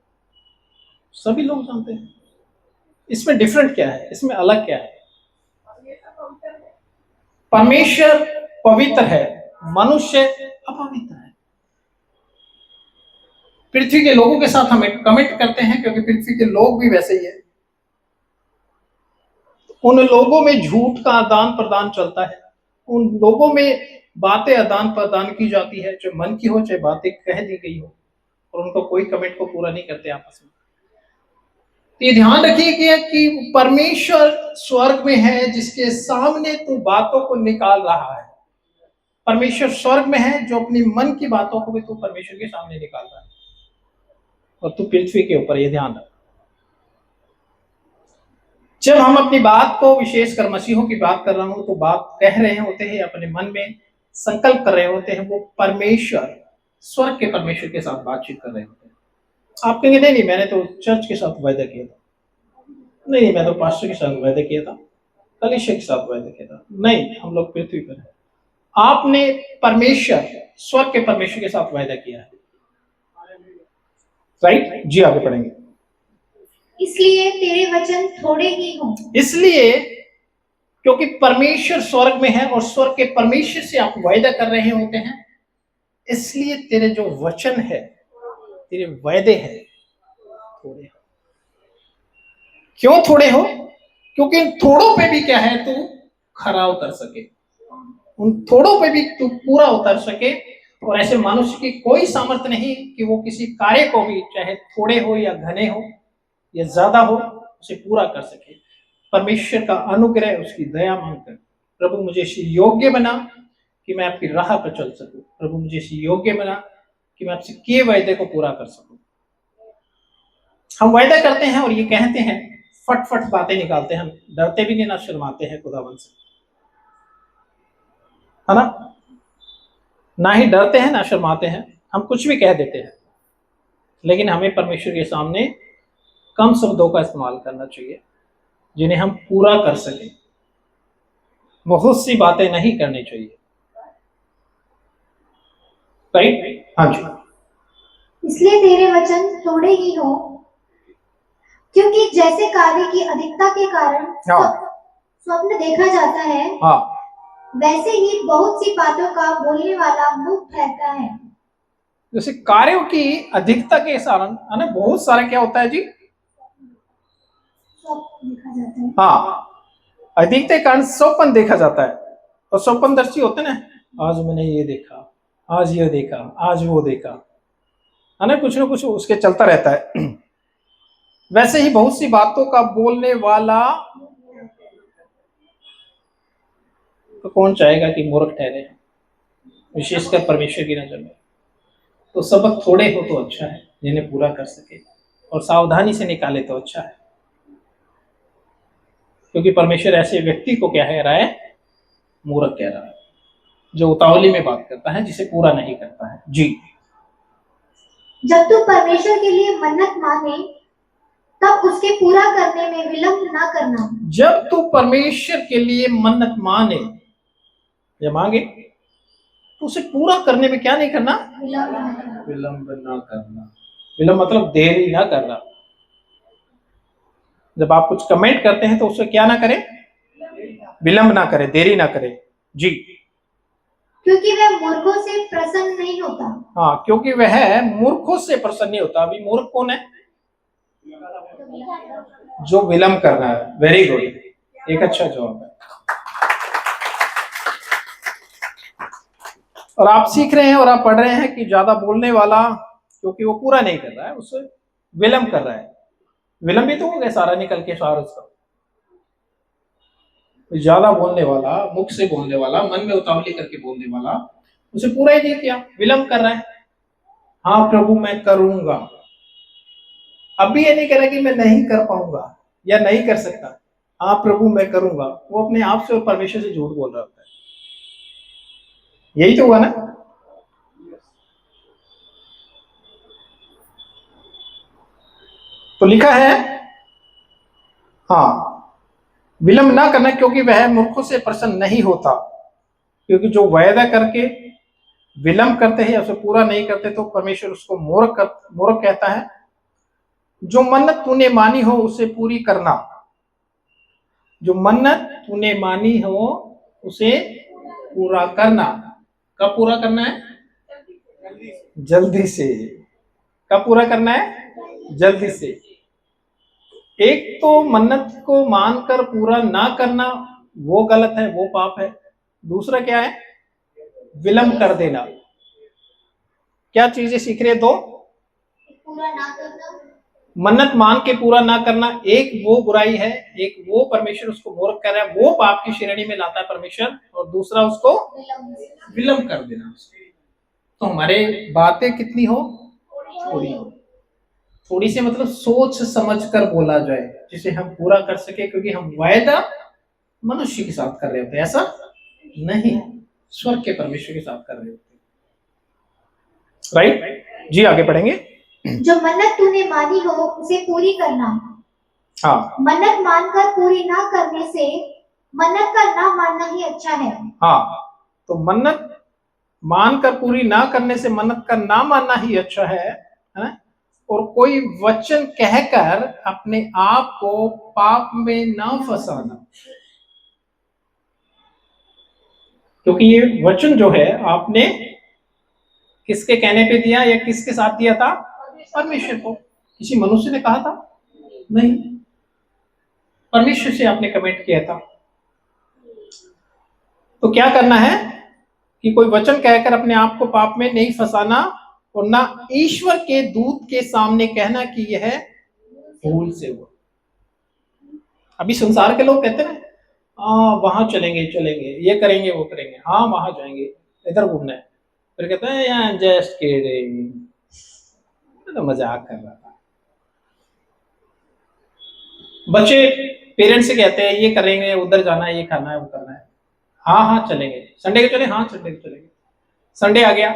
सभी लोग जानते हैं। इसमें डिफरेंट क्या है, इसमें अलग क्या है? परमेश्वर पवित्र है, मनुष्य अपवित्र है। पृथ्वी के लोगों के साथ हमें कमेंट करते हैं क्योंकि पृथ्वी के लोग भी वैसे ही है। उन लोगों में झूठ का आदान प्रदान चलता है, उन लोगों में बातें आदान प्रदान की जाती है, चाहे मन की हो चाहे बातें कह दी गई हो, और उनको कोई कमेंट को पूरा नहीं करते आपस में। तो ये ध्यान रखिए कि परमेश्वर स्वर्ग में है जिसके सामने तू बातों को निकाल रहा है। परमेश्वर स्वर्ग में है जो अपनी मन की बातों को भी तू परमेश्वर के सामने निकाल रहा है, और तू पृथ्वी के ऊपर। ये ध्यान रख। जब हम अपनी बात को, विशेषकर मसीहों की बात कर रहा हूं, तो बात कह रहे होते हैं, अपने मन में संकल्प कर रहे होते हैं, वो परमेश्वर, स्वर्ग के परमेश्वर के साथ बातचीत कर रहे होते हैं। आप कहेंगे नहीं मैंने तो चर्च के साथ वायदा किया था, नहीं मैं तो पास्टर के साथ वायदा किया था, कलीसिया के साथ वायदा किया था। नहीं, हम लोग पृथ्वी पर हैं। आपने परमेश्वर, स्वर्ग के परमेश्वर के साथ वायदा किया है। राइट जी। आगे पढ़ेंगे। इसलिए तेरे वचन थोड़े ही हों। इसलिए क्योंकि परमेश्वर स्वर्ग में है और स्वर्ग के परमेश्वर से आप वायदा कर रहे होते हैं, इसलिए तेरे जो वचन है, तेरे वायदे हैं, थोड़े हो। क्यों थोड़े हो? क्योंकि इन थोड़ों पे भी क्या है, तू खरा उतर सके, उन थोड़ों पे भी तू पूरा उतर सके। और ऐसे मनुष्य की कोई सामर्थ्य नहीं कि वो किसी कार्य को भी, चाहे थोड़े हो या घने हो या ज्यादा हो, उसे पूरा कर सके। परमेश्वर का अनुग्रह, उसकी दया मांगकर, प्रभु मुझे इसी योग्य बना कि मैं आपकी राह पर चल सकूं। प्रभु मुझे इसी योग्य बना कि मैं आपसे किए वायदे को पूरा कर सकूं। हम वायदा करते हैं और ये कहते हैं, फट बातें निकालते हैं, हम डरते भी नहीं ना शर्माते हैं खुदावन से, है ना ही डरते हैं ना शर्माते हैं, हम कुछ भी कह देते हैं। लेकिन हमें परमेश्वर के सामने कम शब्दों का इस्तेमाल करना चाहिए जिन्हें हम पूरा कर सके। बहुत सी बातें नहीं करनी चाहिए। राइट? हाँ जी। इसलिए तेरे वचन थोड़े ही हो, क्योंकि जैसे कार्य की अधिकता के कारण स्वप्न देखा जाता है, वैसे ही बहुत सी बातों का बोलने वाला मुख ठहरता है। जैसे कार्यों की अधिकता के कारण, है ना, बहुत सारा क्या होता है जी? स्वप्न देखा जाता है। हाँ, अधिकता के कारण स्वप्न देखा जाता है। और स्वप्नदर्शी होते ना, आज मैंने ये देखा, आज ये देखा, आज वो देखा, है ना, कुछ ना कुछ उसके चलता रहता है। वैसे ही बहुत सी बातों का बोलने वाला, तो कौन चाहेगा कि मूर्ख ठहरे, विशेषकर परमेश्वर की नजर में। तो सबक थोड़े हो तो अच्छा है, जिन्हें पूरा कर सके, और सावधानी से निकाले तो अच्छा है, क्योंकि परमेश्वर ऐसे व्यक्ति को क्या कह रहा है? मूर्ख कह रहा है। जो उतावली में बात करता है, जिसे पूरा नहीं करता है। जी। जब तू परमेश्वर के लिए मन्नत मांगे तब उसके पूरा करने में विलंब ना करना। जब तू परमेश्वर के लिए मन्नत माने या मांगे तो उसे पूरा करने में क्या नहीं करना? विलंब ना करना। विलंब मतलब देरी ना करना। जब आप कुछ कमेंट करते हैं तो उसे क्या ना करें? विलंब ना करें, देरी ना करें। जी। क्योंकि वह मूर्खों से प्रसन्न नहीं होता। हाँ, क्योंकि वह मूर्खों से प्रसन्न नहीं होता। अभी मूर्ख कौन है? जो विलंब कर रहा है। वेरी गुड, एक अच्छा जवाब है। और आप सीख रहे हैं और आप पढ़ रहे हैं कि ज्यादा बोलने वाला, क्योंकि वो पूरा नहीं कर रहा है, उसे विलंब कर रहा है। विलंब ही तो हो गया सारा निकल के सार उसका। ज्यादा बोलने वाला, मुख से बोलने वाला, मन में उतावली करके बोलने वाला, उसे पूरा ही नहीं किया, विलंब कर रहा है। हाँ प्रभु मैं करूंगा, अभी ये नहीं कह रहा कि मैं नहीं कर पाऊंगा या नहीं कर सकता। हाँ प्रभु मैं करूंगा, वो अपने आप से और परमेश्वर से झूठ बोल रहा होता है। यही तो हुआ ना। तो लिखा है हाँ, विलंब ना करना क्योंकि वह मूर्खों से प्रसन्न नहीं होता। क्योंकि जो वायदा करके विलंब करते हैं या उसे पूरा नहीं करते तो परमेश्वर उसको मूर्ख कहता है। जो मन्नत तूने मानी हो उसे पूरी करना। जो मन्नत तूने मानी हो उसे पूरा करना। कब पूरा करना है? जल्दी से। कब पूरा करना है? जल्दी से। एक तो मन्नत को मानकर पूरा ना करना वो गलत है, वो पाप है। दूसरा क्या है? विलंब कर देना। क्या चीजें सीख रहे? दो। पूरा ना करना, मन्नत मान के पूरा ना करना, एक वो बुराई है, एक वो परमेश्वर उसको मूर्ख कर रहा है, वो पाप की श्रेणी में लाता है परमेश्वर। और दूसरा उसको विलंब कर देना। तो हमारे बातें कितनी हो? थोड़ी हो। थोड़ी से मतलब सोच समझ कर बोला जाए जिसे हम पूरा कर सके, क्योंकि हम वायदा मनुष्य के साथ कर रहे होते हैं, ऐसा नहीं, स्वर्ग के परमेश्वर के साथ कर रहे होते हैं। राइट जी, आगे पढ़ेंगे। जो मन्नत तूने मानी हो उसे पूरी करना। हाँ, मन्नत मानकर पूरी ना करने से मन्नत का ना मानना ही अच्छा है। हाँ, तो मन्नत मानकर पूरी ना करने से मन्नत का ना मानना ही अच्छा है। और कोई वचन कहकर अपने आप को पाप में ना फंसाना, क्योंकि ये वचन जो है आपने किसके कहने पे दिया या किसके साथ दिया था? परमेश्वर को। किसी मनुष्य ने कहा था? नहीं, परमेश्वर से आपने कमेंट किया था। तो क्या करना है कि कोई वचन कहकर अपने आप को पाप में नहीं फंसाना, और ना ईश्वर के दूत के सामने कहना कि यह भूल से हुआ। अभी संसार के लोग कहते हैं वहां चलेंगे, ये करेंगे, वो करेंगे, हाँ वहां जाएंगे, इधर घूमना है, फिर कहते हैं यार जस्ट किडिंग, तो मजाक कर रहा था। बच्चे पेरेंट्स से कहते हैं ये करेंगे, उधर जाना है, ये खाना है, वो करना है, हाँ हाँ चलेंगे, संडे को चले, हाँ संडे को चलेंगे। संडे आ गया,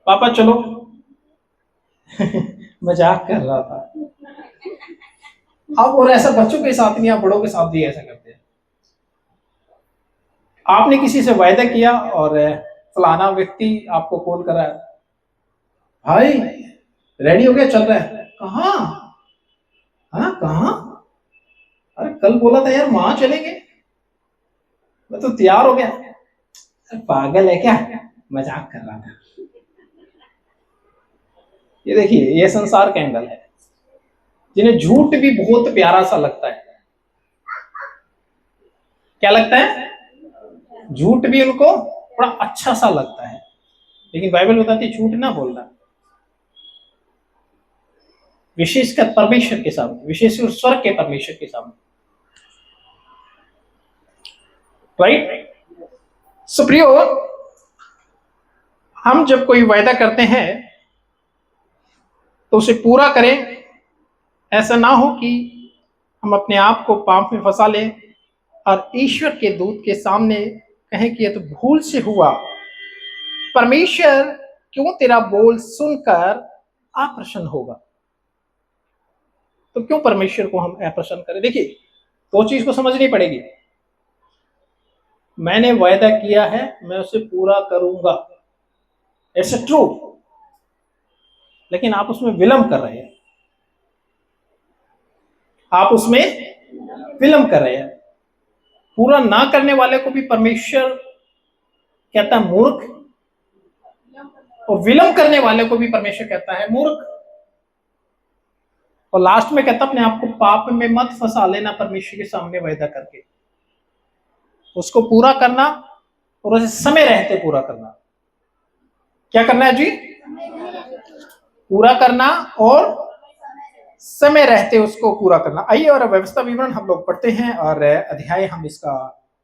पापा चलो मजाक कर रहा था। अब और ऐसा बच्चों के साथ नहीं, आप बड़ों के साथ भी ऐसा करते हैं। आपने किसी से वायदा किया और फलाना व्यक्ति आपको कॉल कर रहा है, भाई रेडी हो गया, चल रहा है, कहाँ? हाँ कहाँ? अरे कल बोला था यार वहां चलेंगे, मैं तो तैयार हो गया। अरे पागल है क्या, मजाक कर रहा था। ये देखिए, ये संसार का एंगल है, जिन्हें झूठ भी बहुत प्यारा सा लगता है। क्या लगता है? झूठ भी उनको बड़ा अच्छा सा लगता है, लेकिन बाइबल बताती है झूठ ना बोलना, विशेषकर परमेश्वर के सामने, विशेषकर स्वर्ग के परमेश्वर के सामने। राइट? सो प्रियो, हम जब कोई वायदा करते हैं तो उसे पूरा करें। ऐसा ना हो कि हम अपने आप को पाप में फंसा लें और ईश्वर के दूत के सामने कहें कि ये तो भूल से हुआ, परमेश्वर क्यों तेरा बोल सुनकर अप्रसन्न होगा? तो क्यों परमेश्वर को हम अप्रसन्न करें? देखिए, दो चीज को समझनी पड़ेगी। मैंने वायदा किया है, मैं उसे पूरा करूंगा, इट्स ट्रू, लेकिन आप उसमें विलंब कर रहे हैं, आप उसमें विलंब कर रहे हैं। पूरा ना करने वाले को भी परमेश्वर कहता है मूर्ख, और विलंब करने वाले को भी परमेश्वर कहता है मूर्ख। और लास्ट में कहता अपने आप को पाप में मत फंसा लेना, परमेश्वर के सामने वायदा करके उसको पूरा करना, और उसे समय रहते पूरा करना। क्या करना है जी? पूरा करना और समय रहते उसको पूरा करना। आइए और व्यवस्था विवरण हम लोग पढ़ते हैं, और अध्याय हम इसका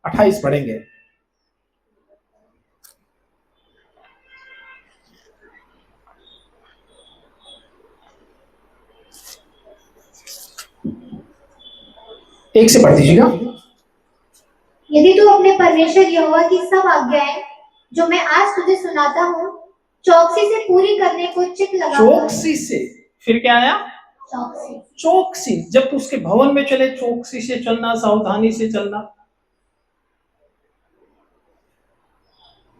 28 पढ़ेंगे। एक से पढ़ दीजिएगा। यदि तू अपने परमेश्वर यहोवा की सब आज्ञाएं जो मैं आज तुझे सुनाता हूँ चौकसी से पूरी करने को चित्त लगा। चौकसी से, फिर क्या आया? चौकसी। चौकसी, जब तू उसके भवन में चले चौकसी से चलना, सावधानी से चलना।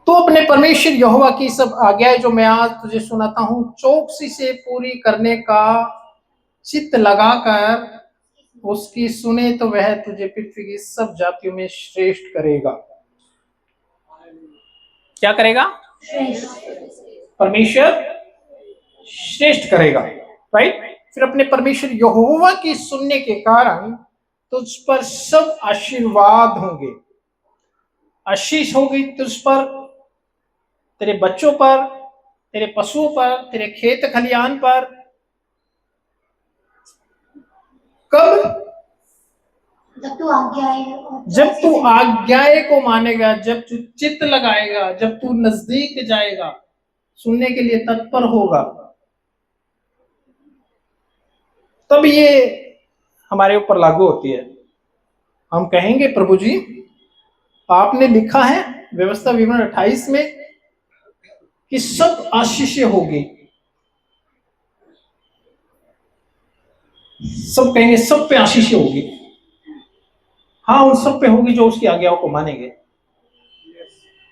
तो अपने परमेश्वर यहोवा की सब आज्ञाएं जो मैं आज तुझे सुनाता हूं चौकसी से पूरी करने का चित्त लगाकर उसकी सुने, तो वह तुझे पृथ्वी की सब जातियों में श्रेष्ठ करेगा। क्या करेगा? परमेश्वर श्रेष्ठ करेगा, राइट। फिर अपने परमेश्वर यहोवा की सुनने के कारण तुझ पर सब आशीर्वाद होंगे, आशीष होगी तुझ पर, तेरे बच्चों पर, तेरे पशुओं पर, तेरे खेत खलियान पर। कब? जब तू आज्ञाएं को मानेगा, जब तू चित्त लगाएगा, जब तू नजदीक जाएगा, सुनने के लिए तत्पर होगा, तब ये हमारे ऊपर लागू होती है। हम कहेंगे प्रभु जी आपने लिखा है व्यवस्था विवरण 28 में कि सब आशीषें होगी। सब कहेंगे सब पे आशीषें होगी। हाँ, उन सब पे होगी जो उसकी आज्ञाओं को मानेंगे,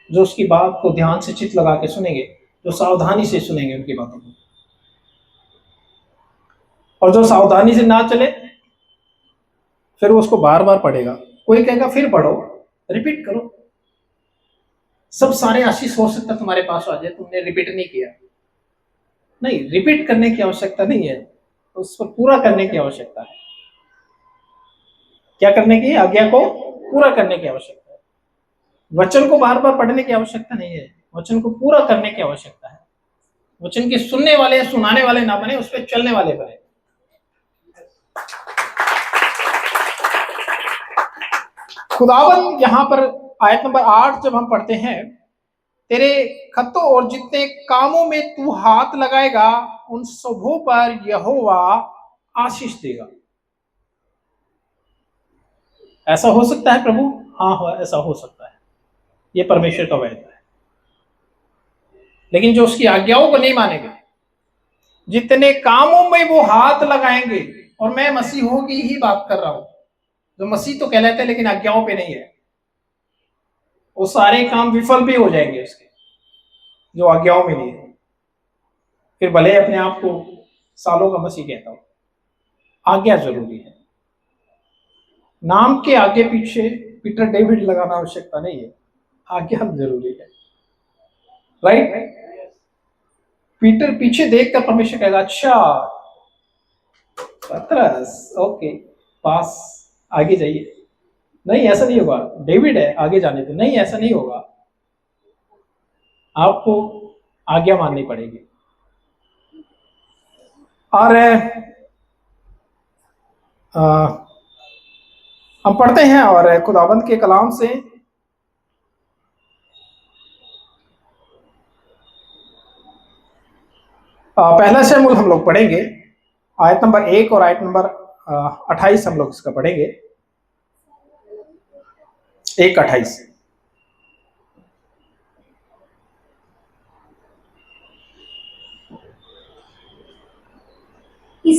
जो उसकी बात को ध्यान से चित्त लगा के सुनेंगे, जो सावधानी से सुनेंगे उनकी बातों को। और जो सावधानी से ना चले फिर उसको बार बार पढ़ेगा। कोई कहेगा फिर पढ़ो, रिपीट करो। सब सारे आशीष हो सकता तुम्हारे पास आ जाए, तुमने रिपीट नहीं किया। नहीं, रिपीट करने की आवश्यकता नहीं है, उस पर पूरा करने की आवश्यकता है। क्या करने की? आज्ञा को पूरा करने की आवश्यकता है। वचन को बार बार पढ़ने की आवश्यकता नहीं है, वचन को पूरा करने की आवश्यकता है। वचन के सुनने वाले, सुनाने वाले ना बने, उस पर चलने वाले बने। खुदावन यहाँ पर आयत नंबर 8 जब हम पढ़ते हैं, तेरे खतों और जितने कामों में तू हाथ लगाएगा उन सबों पर यहोवा आशीष देगा। ऐसा हो सकता है प्रभु? हाँ, ऐसा हो सकता है, ये परमेश्वर का वायदा है। लेकिन जो उसकी आज्ञाओं को नहीं मानेंगे, जितने कामों में वो हाथ लगाएंगे, और मैं मसीहों की ही बात कर रहा हूं, जो मसीह तो कहलाते हैं लेकिन आज्ञाओं पे नहीं है, वो सारे काम विफल भी हो जाएंगे उसके, जो आज्ञाओं में नहीं है। फिर भले अपने आप को सालों का मसीह कहता हूं, आज्ञा जरूरी है। नाम के आगे पीछे पीटर डेविड लगाना आवश्यकता नहीं है, आज्ञा जरूरी है, राइट। पीटर पीछे देखकर परमेश्वर कहेगा अच्छा पतरस, ओके पास, आगे जाइए। नहीं, ऐसा नहीं होगा। डेविड है, आगे जाने दो। नहीं, ऐसा नहीं होगा, आपको आज्ञा माननी पड़ेगी। और हम पढ़ते हैं और खुदाबंद के कलाम से पहला शमूल हम लोग पढ़ेंगे, आयत नंबर 1 और आयत नंबर 28 हम लोग इसका पढ़ेंगे, 1:28।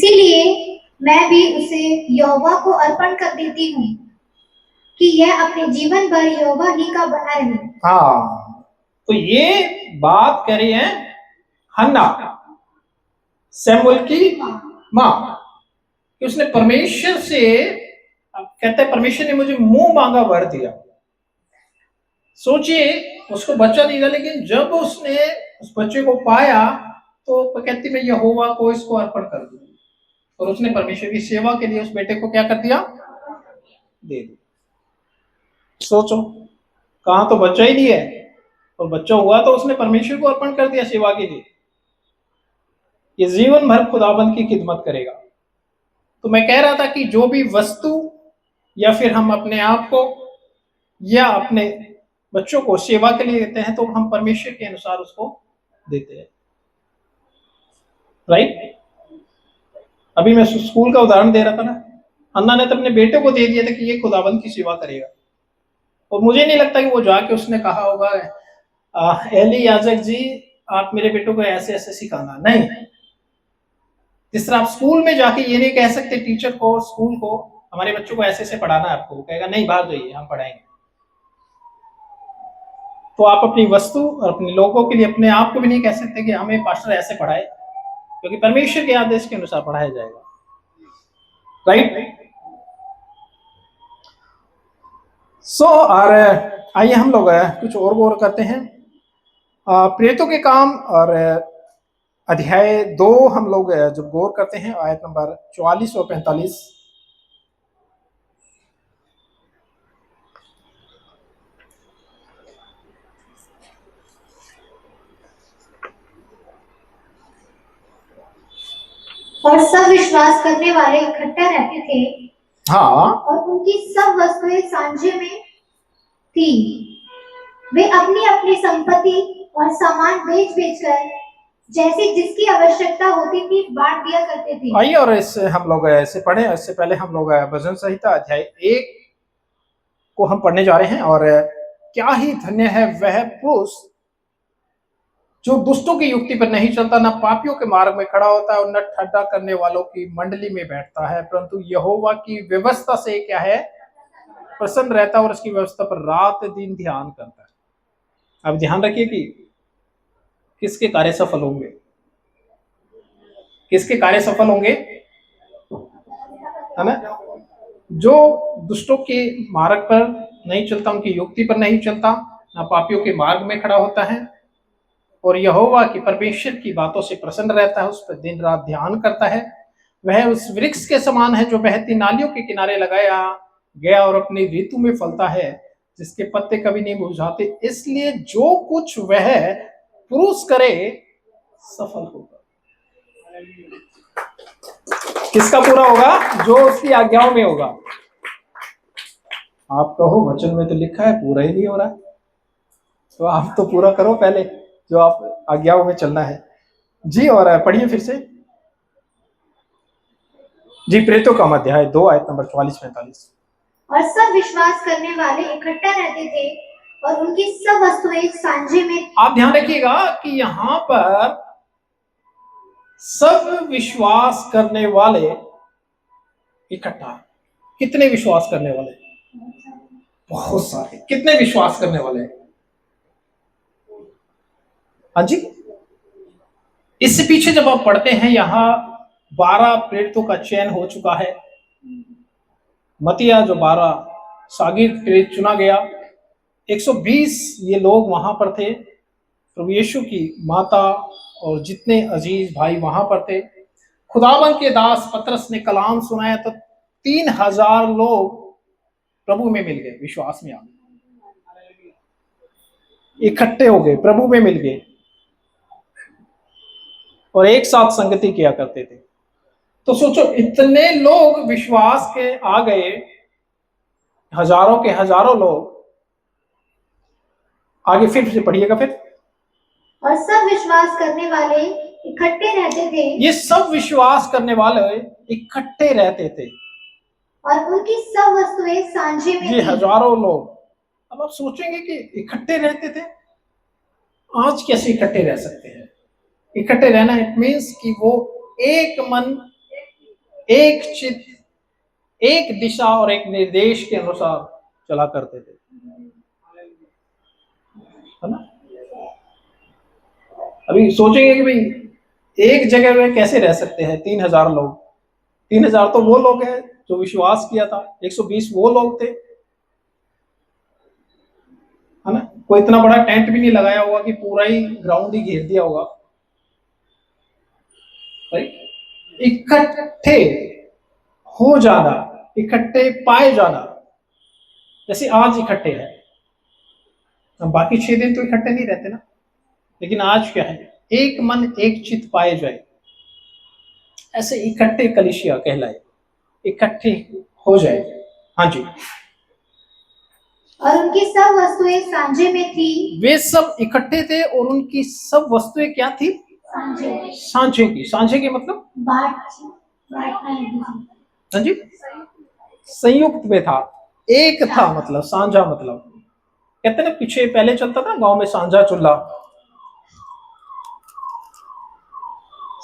इसीलिए मैं भी उसे यहोवा को अर्पण कर देती हूँ कि यह अपने जीवन भर यहोवा ही का बना रहे। हाँ, तो ये बात कह रही है हन्ना, सैमुअल की माँ, कि उसने परमेश्वर से, कहते हैं परमेश्वर ने मुझे मुंह मांगा वर दिया। सोचिए, उसको बच्चा नहीं था, लेकिन जब उसने उस बच्चे को पाया तो कहती मैं यहोवा को इसको अर्पण कर दूं, और उसने परमेश्वर की सेवा के लिए उस बेटे को क्या कर दिया, दे दिया। सोचो, कहां तो बच्चा ही नहीं है, और बच्चा हुआ तो उसने परमेश्वर को अर्पण कर दिया सेवा के लिए। ये जीवन भर खुदाबंद की खिदमत करेगा। तो मैं कह रहा था कि जो भी वस्तु या फिर हम अपने आप को या अपने बच्चों को सेवा के लिए देते हैं, तो हम परमेश्वर के अनुसार उसको देते हैं, राइट। अभी मैं स्कूल का उदाहरण दे रहा था ना, अन्ना ने तो अपने बेटे को दे दिया था कि ये खुदाबंद की सेवा करेगा, और मुझे नहीं लगता कि वो जाके उसने कहा होगा एली याजक जी आप मेरे बेटों को ऐसे ऐसे सिखाना, नहीं। जिस तरह आप स्कूल में जाके ये नहीं कह सकते टीचर को, स्कूल को, हमारे बच्चों को ऐसे ऐसे पढ़ाना है, आपको कहेगा नहीं बाहर जाइए हम पढ़ाएंगे। तो आप अपनी वस्तु और अपने लोगों के लिए अपने आप को भी नहीं कह सकते कि हमें पास्टर ऐसे पढ़ाए, क्योंकि परमेश्वर के आदेश के अनुसार पढ़ाया जाएगा, राइट। सो और आइए हम लोग कुछ और गौर करते हैं। प्रेरितों के काम और अध्याय 2 हम लोग जब गौर करते हैं, आयत नंबर 44 और 45। और सब विश्वास करने वाले इकट्ठा रहते थे, हाँ, और उनकी सब वस्तुएं सांझे में थी। वे अपनी अपनी संपत्ति और सामान बेच बेचकर जैसे जिसकी आवश्यकता होती थी बांट दिया करते थे। आइए और इससे हम लोग ऐसे पढ़े। इससे पहले हम लोग भजन संहिता अध्याय 1 को हम पढ़ने जा रहे हैं। और क्या ही धन्य है वह पुरुष जो दुष्टों की युक्ति पर नहीं चलता, न पापियों के मार्ग में खड़ा होता है, और न ठट्ठा करने वालों की मंडली में बैठता है, परंतु यहोवा की व्यवस्था से क्या है, प्रसन्न रहता है, और उसकी व्यवस्था पर रात दिन ध्यान करता है। अब ध्यान रखिए कि किसके कार्य सफल होंगे, किसके कार्य सफल होंगे, है ना। जो दुष्टों के मार्ग पर नहीं चलता, उनकी युक्ति पर नहीं चलता, ना पापियों के मार्ग में खड़ा होता है, और यहोवा की परमेश्वर की बातों से प्रसन्न रहता है, उस पर दिन रात ध्यान करता है। वह उस वृक्ष के समान है जो बहती नालियों के किनारे लगाया गया और अपनी ऋतु में फलता है, जिसके पत्ते कभी नहीं मुरझाते। इसलिए जो कुछ वह पुरुष करे सफल होगा। किसका पूरा होगा? जो उसकी आज्ञाओं में होगा। आप कहो वचन में तो लिखा है पूरा ही नहीं हो रहा, तो आप तो पूरा करो पहले, जो आप आज्ञाओं में चलना है जी। और पढ़िए फिर से जी, प्रेरितों का अध्याय 2 आयत नंबर 44-45। और सब विश्वास करने वाले इकट्ठा रहते थे, और उनकी सब वस्तुएं सांझे में। आप ध्यान रखिएगा कि यहाँ पर सब विश्वास करने वाले इकट्ठा। कितने विश्वास करने वाले? बहुत सारे। कितने विश्वास करने वाले? हाँ जी। इससे पीछे जब आप पढ़ते हैं, यहाँ 12 प्रेरितों का चयन हो चुका है। मतिया जो 12 शागिर्द प्रेरित चुना गया, 120 ये लोग वहां पर थे। प्रभु यीशु की माता और जितने अजीज भाई वहां पर थे। खुदावन के दास पतरस ने कलाम सुनाया तो 3000 लोग प्रभु में मिल गए, विश्वास में आ गए, इकट्ठे हो गए, प्रभु में मिल गए और एक साथ संगति किया करते थे। तो सोचो, इतने लोग विश्वास के आ गए, हजारों के हजारों लोग। आगे फिर से पढ़िएगा फिर। और सब विश्वास करने वाले इकट्ठे रहते थे। ये सब विश्वास करने वाले इकट्ठे रहते थे, और उनकी सब वस्तुएं सांझे में। ये हजारों लोग। अब आप सोचेंगे कि इकट्ठे रहते थे, आज कैसे इकट्ठे रह सकते हैं? इकट्ठे रहना इट मीन्स कि वो एक मन एक चित, एक दिशा और एक निर्देश के अनुसार चला करते थे, है ना। अभी सोचेंगे कि भाई एक जगह में कैसे रह सकते हैं 3000 लोग। 3000 तो वो लोग हैं जो विश्वास किया था, 120 वो लोग थे, है ना। कोई इतना बड़ा टेंट भी नहीं लगाया होगा कि पूरा ही ग्राउंड ही घेर दिया होगा। इकट्ठे हो जाना, इकट्ठे पाए जाना, जैसे आज इकट्ठे हैं। बाकी 6 दिन तो इकट्ठे नहीं रहते ना, लेकिन आज क्या है, एक मन एक चित पाए जाए, ऐसे इकट्ठे कलीसिया कहलाए, इकट्ठे हो जाए। हाँ जी। और उनकी सब वस्तुएं सांझे में थी। वे सब इकट्ठे थे और उनकी सब वस्तुएं क्या थी? सांझे की। सांझे की मतलब हाँ जी, संयुक्त में था, एक था, मतलब सांझा। मतलब कहते हैं ना, पीछे पहले चलता था गांव में सांझा चूल्हा,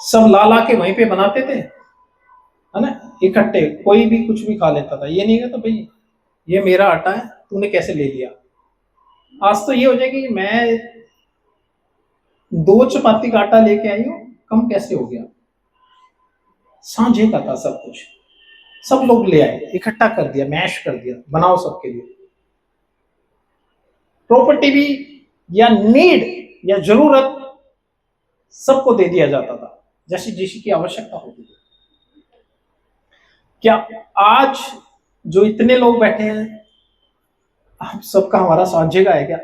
सब ला ला के वहीं पे बनाते थे, है ना, इकट्ठे। कोई भी कुछ भी खा लेता था, ये नहीं कहता भाई ये मेरा आटा है तूने कैसे ले लिया। आज तो ये हो जाए कि मैं 2 चपाती का आटा लेके आई हूं, कम कैसे हो गया। सांझे का था सब कुछ, सब लोग ले आए, इकट्ठा कर दिया, मैश कर दिया, बनाओ सबके लिए। प्रॉपर्टी भी या नीड या जरूरत सबको दे दिया जाता था, जैसी जिसी की आवश्यकता होती थी। क्या आज जो इतने लोग बैठे हैं, हम सबका हमारा सांझे का है क्या?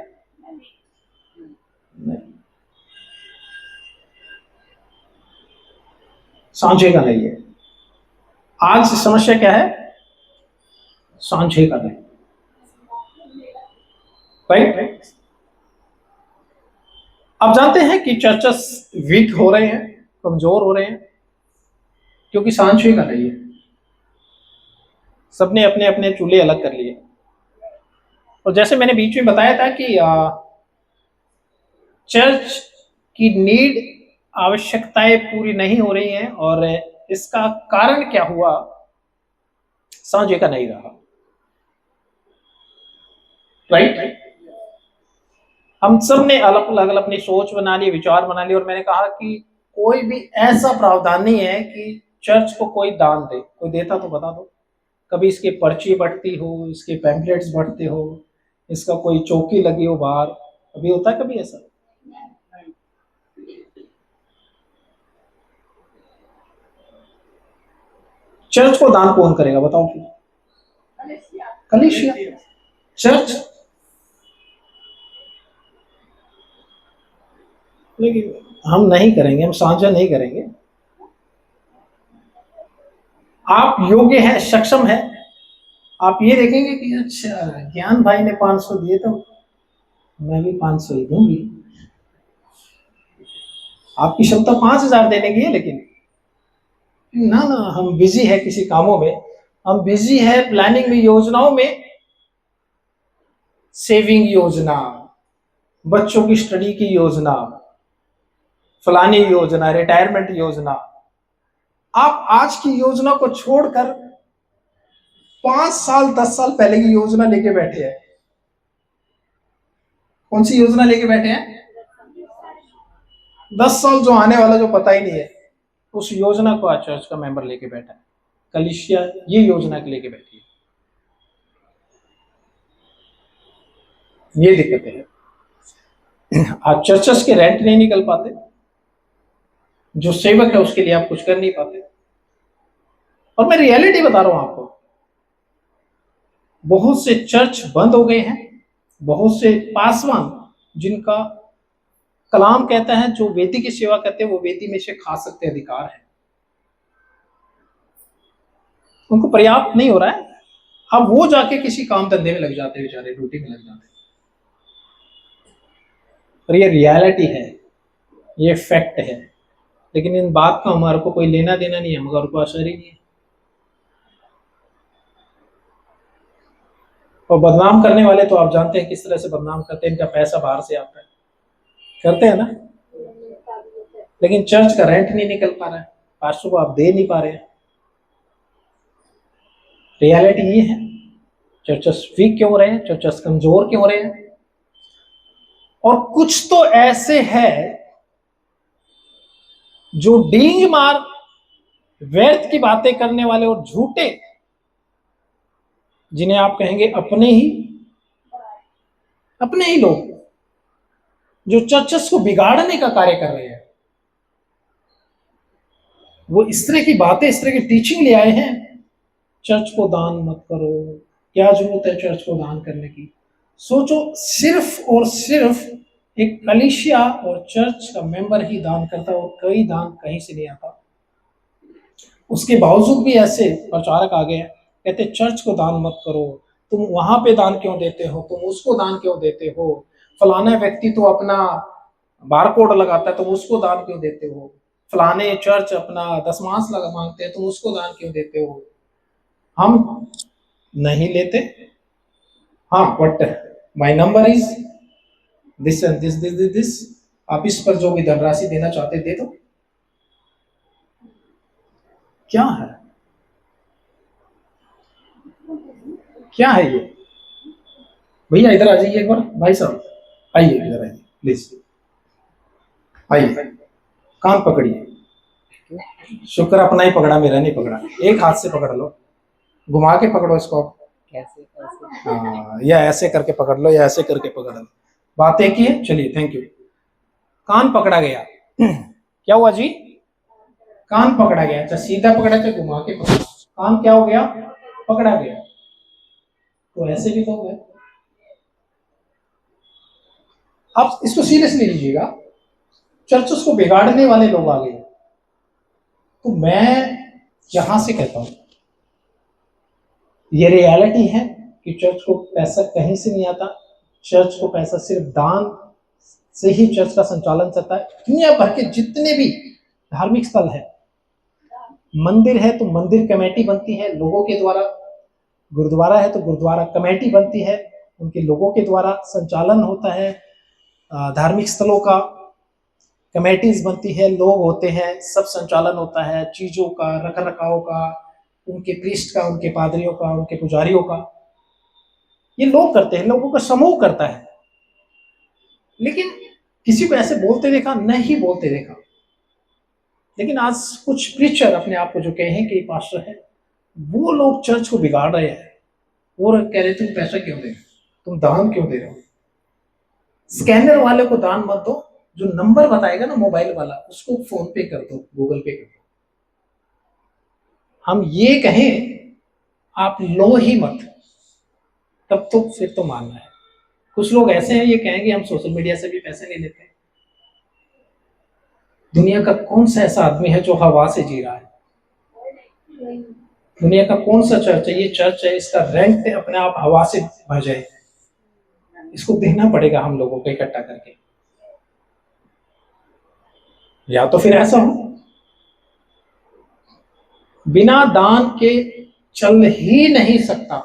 नहीं, सांझे का नहीं है। आज समस्या क्या है? सांझे का नहीं, राइट। आप जानते हैं कि चर्चेस वीक हो रहे हैं, कमजोर हो रहे हैं, क्योंकि सांझे का नहीं है। सबने अपने अपने चूल्हे अलग कर लिए। और जैसे मैंने बीच में बताया था कि चर्च की नीड, आवश्यकताएं पूरी नहीं हो रही हैं, और इसका कारण क्या हुआ? सांझे का नहीं रहा, राइट। हम सब ने अलग अलग अपनी सोच बना ली, विचार बना ली, और मैंने कहा कि कोई भी ऐसा प्रावधान नहीं है कि चर्च को कोई दान दे। कोई देता तो बता दो। कभी इसके पर्ची बढ़ती हो, इसके पैम्पलेट्स बढ़ते हो, इसका कोई चौकी लगी हो बाहर, कभी होता है कभी ऐसा? चर्च को दान कौन करेगा बताओ? कलीसिया। चर्च, लेकिन हम नहीं करेंगे, हम साझा नहीं करेंगे। आप योग्य हैं, सक्षम हैं, आप ये देखेंगे कि अच्छा ज्ञान भाई ने 500 दिए तो मैं भी 500 ही दूंगी। आपकी क्षमता 5000 देने की है, लेकिन ना ना, हम बिजी है किसी कामों में, हम बिजी है प्लानिंग में, योजनाओं में, सेविंग योजना, बच्चों की स्टडी की योजना, फलानी योजना, रिटायरमेंट योजना। आप आज की योजना को छोड़कर 5 साल 10 साल पहले की योजना लेके बैठे हैं। कौन सी योजना लेके बैठे हैं? 10 साल जो आने वाला, जो पता ही नहीं है, उस योजना को आज चर्च का मेंबर लेके बैठा है। कलीसिया ये योजना के लेके बैठी है। ये दिक्कतें हैं। आज चर्चेस के रेंट नहीं निकल पाते, जो सेवक है उसके लिए आप कुछ कर नहीं पाते। और मैं रियलिटी बता रहा हूं आपको, बहुत से चर्च बंद हो गए हैं, बहुत से पासवान जिनका कलाम कहता है जो वेदी की सेवा करते हैं वो वेदी में से खा सकते अधिकार है, उनको पर्याप्त नहीं हो रहा है। अब वो जाके किसी काम धंधे में लग जाते हैं, बेचारे ड्यूटी में लग जाते हैं। और ये रियलिटी है, ये फैक्ट है, लेकिन इन बात का हमारे को कोई लेना देना नहीं है, हमारे को असर ही नहीं है। और बदनाम करने वाले तो आप जानते हैं किस तरह से बदनाम करते हैं, इनका पैसा बाहर से आता है, करते हैं ना। लेकिन चर्च का रेंट नहीं निकल पा रहा है, पास्टर को आप दे नहीं पा रहे हैं, रियलिटी ये है, चर्चेस वीक क्यों हो रहे हैं, चर्चेस कमजोर क्यों हो रहे हैं। और कुछ तो ऐसे है जो डींग मार व्यर्थ की बातें करने वाले और झूठे, जिन्हें आप कहेंगे अपने ही लोग, जो चर्चेस को बिगाड़ने का कार्य कर रहे हैं, वो इस तरह की बातें, इस तरह की टीचिंग ले आए हैं। चर्च को दान मत करो, क्या जरूरत है चर्च को दान करने की। सोचो, सिर्फ और सिर्फ एक कलीसिया और चर्च का मेंबर ही दान करता है और कोई दान कहीं से नहीं आता। उसके बावजूद भी ऐसे प्रचारक आ गए, कहते चर्च को दान मत करो, तुम वहां पे दान क्यों देते हो, तुम उसको दान क्यों देते हो, फलाना व्यक्ति तो अपना बारकोड लगाता है, तुम उसको दान क्यों देते हो, फलाने चर्च अपना दशमांश लगा मांगते हैं, तुम उसको दान क्यों देते हो। हम नहीं लेते, हाँ, but my number is this and this this this this, आप इस पर जो भी धनराशि देना चाहते दे दो। क्या है, क्या है ये? भैया इधर आ जाइए एक बार, भाई साहब आइए, इधर आइए प्लीज, आइए, कान पकड़िए। शुक्र अपना ही पकड़ा, मेरा नहीं पकड़ा। एक हाथ से पकड़ लो, घुमा के पकड़ो इसको, कैसे हाँ, या ऐसे करके पकड़ लो, या ऐसे करके पकड़ लो, बात एक ही है। चलिए, थैंक यू। कान पकड़ा गया, क्या हुआ जी? कान पकड़ा गया। अच्छा, सीधा पकड़ा चाहे घुमा के पकड़ा, कान क्या हो गया? पकड़ा गया। तो ऐसे भी तो है। आप इसको सीरियसली लीजिएगा, चर्चेस को बिगाड़ने वाले लोग आ गए। तो मैं यहां से कहता हूं, ये रियलिटी है कि चर्च को पैसा कहीं से नहीं आता। चर्च को पैसा सिर्फ दान से ही चर्च का संचालन चलता है। दुनिया भर के जितने भी धार्मिक स्थल है, मंदिर है तो मंदिर कमेटी बनती है लोगों के द्वारा, गुरुद्वारा है तो गुरुद्वारा कमेटी बनती है, उनके लोगों के द्वारा संचालन होता है। धार्मिक स्थलों का कमेटीज बनती है, लोग होते हैं, सब संचालन होता है, चीजों का, रख रखाव का, उनके प्रीस्ट का, उनके पादरियों का, उनके पुजारियों का, ये लोग करते हैं, लोगों का समूह करता है। लेकिन किसी को ऐसे बोलते देखा? नहीं बोलते देखा। लेकिन आज कुछ प्रीचर अपने आप को जो कहें कि पास्टर है, वो लोग चर्च को बिगाड़ रहे हैं। वो कह रहे तुम पैसा क्यों दे रहे हो, तुम दान क्यों दे रहे हो। स्कैनर वाले को दान मत दो, जो नंबर बताएगा ना मोबाइल वाला, उसको फोन पे कर दो, गूगल पे कर दो। हम ये कहें आप लो ही मत, तब तो फिर तो मानना है। कुछ लोग ऐसे हैं, ये कहेंगे हम सोशल मीडिया से भी पैसे नहीं लेते। दुनिया का कौन सा ऐसा आदमी है जो हवा से जी रहा है? दुनिया का कौन सा चर्च है, ये चर्च है, इसका रेंट अपने आप हवा से भर जाए, इसको देना पड़ेगा हम लोगों को इकट्ठा करके। या तो फिर ऐसा बिना दान के चल ही नहीं सकता,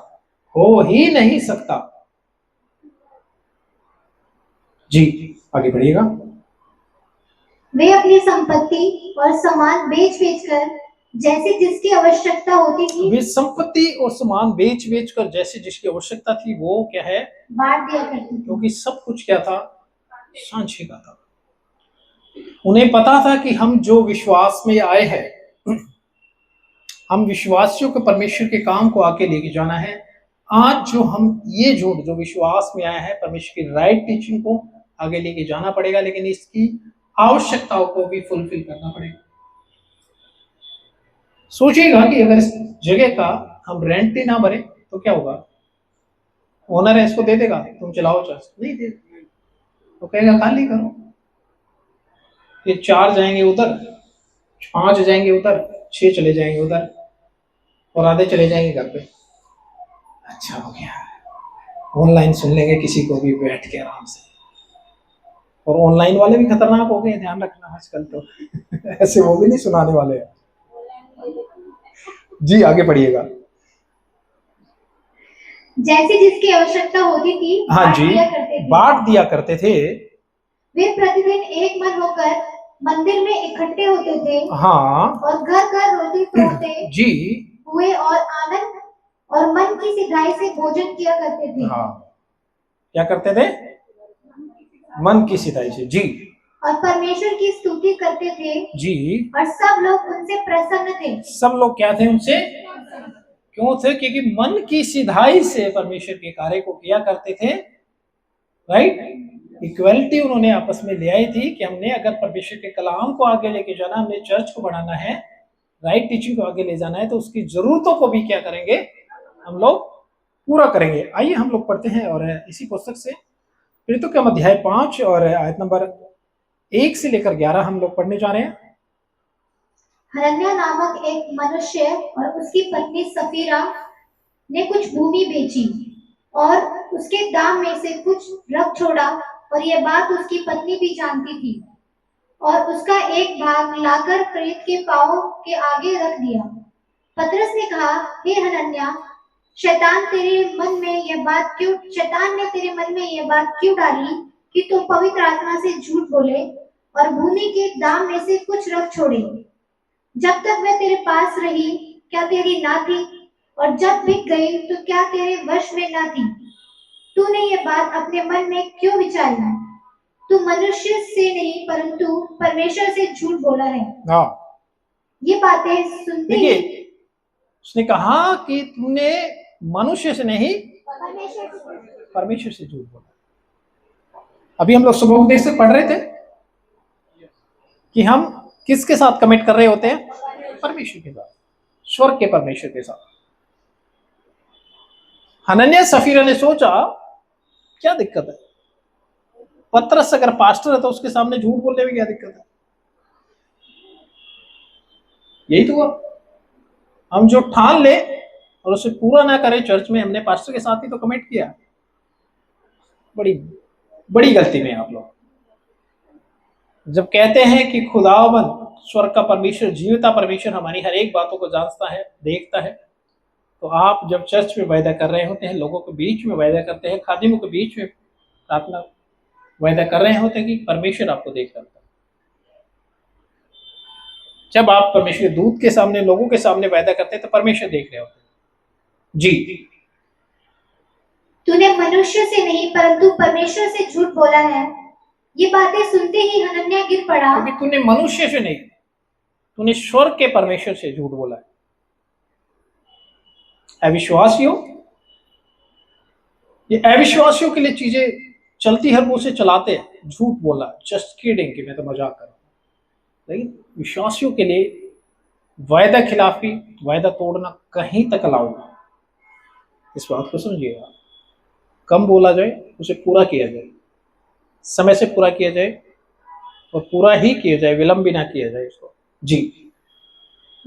हो ही नहीं सकता। जी आगे बढ़िएगा। वे अपनी संपत्ति और सामान बेच बेच कर जैसे जिसकी आवश्यकता होती थी, वे संपत्ति और सामान बेच बेच कर जैसे जिसकी आवश्यकता थी वो क्या है, बांट दिया करती थी। क्योंकि सब कुछ क्या था, सांझे का था। उन्हें पता था कि हम जो विश्वास में आए हैं, हम विश्वासियों को परमेश्वर के काम को आगे लेके जाना है। आज जो हम ये झूठ जो विश्वास में आया है, परमेश्वर की राइट टीचिंग को आगे लेके जाना पड़ेगा, लेकिन इसकी आवश्यकताओं को भी फुलफिल करना पड़ेगा। सोचिएगा कि अगर इस जगह का हम रेंट ही ना भरे तो क्या होगा? ओनर है, इसको दे देगा, तुम चलाओ चर्च, नहीं दे तो कहेगा खाली करो। ये 4 जाएंगे उधर, 5 जाएंगे उधर, 6 चले जाएंगे उधर, और आधे चले जाएंगे घर पे। अच्छा हो गया, ऑनलाइन सुन लेंगे किसी को भी बैठ के आराम से। और ऑनलाइन वाले भी खतरनाक हो गए, ध्यान रखना आजकल तो ऐसे वो भी नहीं सुनाने वाले हैं। जी आगे पढ़िएगा। जैसे जिसकी आवश्यकता होती थी, हाँ जी, बांट दिया करते थे। वे प्रतिदिन एक मन होकर मंदिर में इकट्ठे होते थे, हाँ, और घर घर रोटी तोड़ते जी हुए और आनंद और मन की सिधाई से भोजन किया करते थे। हाँ, क्या करते थे? मन की सिधाई से, जी। और परमेश्वर की स्तुति करते थे, जी। और सब लोग उनसे प्रसन्न थे। सब लोग क्या थे? उनसे क्यों थे? क्योंकि मन की सिधाई से परमेश्वर के कार्य को किया करते थे। राइट, इक्वलिटी उन्होंने आपस में ले आई थी कि हमने अगर परमेश्वर के कलाम को आगे लेके जाना, हमने चर्च को बढ़ाना है, राइट टीचिंग को आगे ले जाना है, तो उसकी जरूरतों को भी क्या करेंगे? हम लोग पूरा करेंगे। आइए हम लोग पढ़ते हैं और इसी पुस्तक से प्रेरितों का अध्याय 5 और आयत नंबर 1 से लेकर 11 हम लोग पढ़ने जा रहे हैं। हनन्याह नामक एक मनुष्य और उसकी पत्नी सफीरा ने कुछ भूमि बेची और उसके दाम में से कुछ रख छोड़ा, और यह बात उसकी पत्नी भी जानती थी, और उसका एक भाग लाकर प्रेरित के पांवों के आगे रख दिया। पतरस ने कहा, हे हनन्याह, शैतान ने तेरे मन में यह बात क्यों डाली कि तुम पवित्र आत्मा से झूठ बोले और भूमि के दाम में से कुछ रख छोड़े? जब तक मैं तेरे पास रही, क्या तेरी ना थी? और जब बिक गई तो क्या तेरे वश में ना थी? तूने ये बात अपने मन में क्यों विचारी? तू मनुष्य से नहीं परंतु परमेश्वर से झूठ बोला है। हाँ, ये बातें सुनते ही देखिए, उसने कहा कि तूने मनुष्य से नहीं परमेश्वर से झूठ बोला। अभी हम लोग सुबह उपदेश से पढ़ रहे थे कि हम किसके साथ कमिट कर रहे होते हैं? परमेश्वर के साथ, स्वर्ग के परमेश्वर के साथ। हनन्याह सफीरा ने सोचा, क्या दिक्कत है? पतरस अगर पास्टर है तो उसके सामने झूठ बोलने में क्या दिक्कत है? यही तो हुआ। हम जो ठान ले और उसे पूरा ना करें चर्च में, हमने पास्टर के साथ ही तो कमिट किया। बड़ी बड़ी गलती में आप लोग जब कहते हैं कि खुदावंद स्वर्ग का परमेश्वर, जीविता परमेश्वर हमारी हर एक बातों को जानता है, देखता है, तो आप जब चर्च में वायदा कर रहे होते हैं, लोगों के बीच में वायदा करते हैं, खादिमों के बीच में प्रार्थना वायदा कर रहे होते हैं कि परमेश्वर आपको देख रहा है। जब आप परमेश्वर के दूत के सामने, लोगों के सामने वायदा करते हैं तो परमेश्वर देख रहे होते हैं। जी। तूने मनुष्य से नहीं परंतु परमेश्वर से झूठ बोला है। ये बातें सुनते ही हनन्याह गिर पड़ा। क्योंकि तूने मनुष्य से नहीं, तूने स्वर्ग के परमेश्वर से झूठ बोला है। अविश्वासियों, ये अविश्वासियों के लिए चीजें चलती हर मुंह से चलाते हैं। झूठ बोला, जस्ट किडिंग, कि मैं तो मजाक कर रहा हूं। लेकिन विश्वासियों के लिए वायदा खिलाफी, वायदा तोड़ना कहीं तक अलाउ नहीं। इस बात को समझिएगा। कम बोला जाए, उसे पूरा किया जाए, समय से पूरा किया जाए, और पूरा ही किया जाए, विलंब भी ना किया जाए इसको। जी।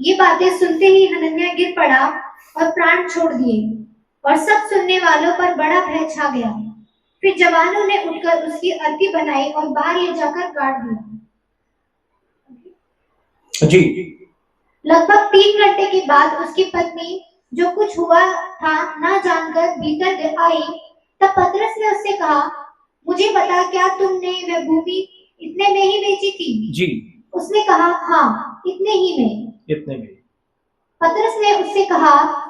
ये बातें सुनते ही हनन्याह गिर पड़ा और प्राण छोड़ दिए, और सब सुनने वालों पर बड़ा भय छा गया। फिर जवानों ने उठकर उसकी अर्थी बनाई और बाहर ले जाकर गाड़ दिया। जी। लगभग 3 घंटे के बाद उसकी पत्नी, जो कुछ हुआ था ना जानकर भीतर आई, तब पतरस ने उससे कहा, मुझे बता, क्या तुमने वह भूमि इतने में ही बेची थी? जी। उसने कहा, हाँ, इतने ही में। इतने में। पतरस ने उससे कहा,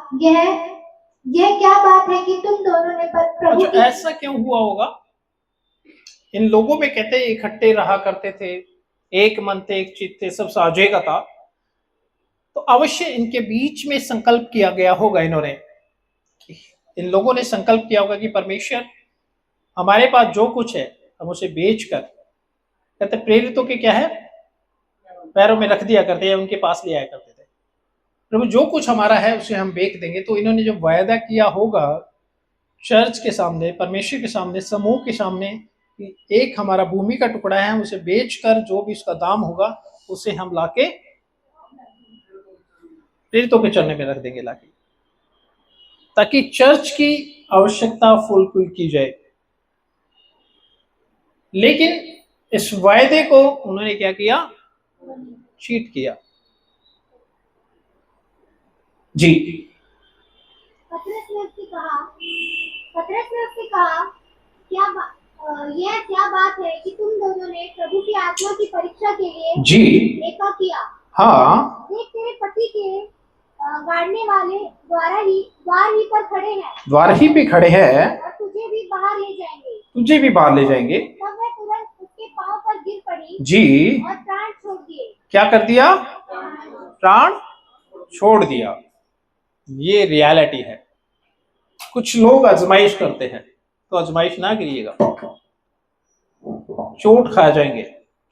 यह क्या बात है कि तुम दोनों ने प्रभु की... ऐसा क्यों हुआ होगा? इन लोगों में कहते हैं इकट्ठे रहा करते थे, एक मन थे, एक चित्त थे, सब साझे का था, तो अवश्य इनके बीच में संकल्प किया गया होगा। इन लोगों ने संकल्प किया होगा कि परमेश्वर, हमारे पास जो कुछ है हम उसे बेचकर, कहते प्रेरितों के क्या है, पैरों में रख दिया करते हैं, उनके पास ले आया करते थे, प्रभु जो कुछ हमारा है उसे हम बेच देंगे। तो इन्होंने जो वायदा किया होगा चर्च के सामने, परमेश्वर के सामने, समूह के सामने, कि एक हमारा भूमि का टुकड़ा है, हम उसे बेचकर जो भी उसका दाम होगा उसे हम लाके प्रेरितों के चरणों में रख देंगे लाके, ताकि चर्च की आवश्यकता फुलफिल की जाए। लेकिन इस वायदे को उन्होंने क्या किया? चीट किया। जी। पतरस ने उससे कहा, यह क्या बात है कि तुम दोनों ने प्रभु की आत्मा की परीक्षा के लिए जी लेखा किया? हाँ, देख, तेरे पति के बाढ़ने वाले द्वार ही पर खड़े हैं द्वार ही पे खड़े हैं और तुझे भी बाहर ले जाएंगे। तुझे भी बाहर ले जाएंगे। तब वह तुरंत उसके पांव पर गिर पड़ी जी, और प्राण छोड़ दिए। क्या कर दिया? प्राण छोड़ दिया। ये रियलिटी है। कुछ लोग आजमाइश करते हैं, तो आजमाइश ना करिएगा, चोट खा जाएंगे,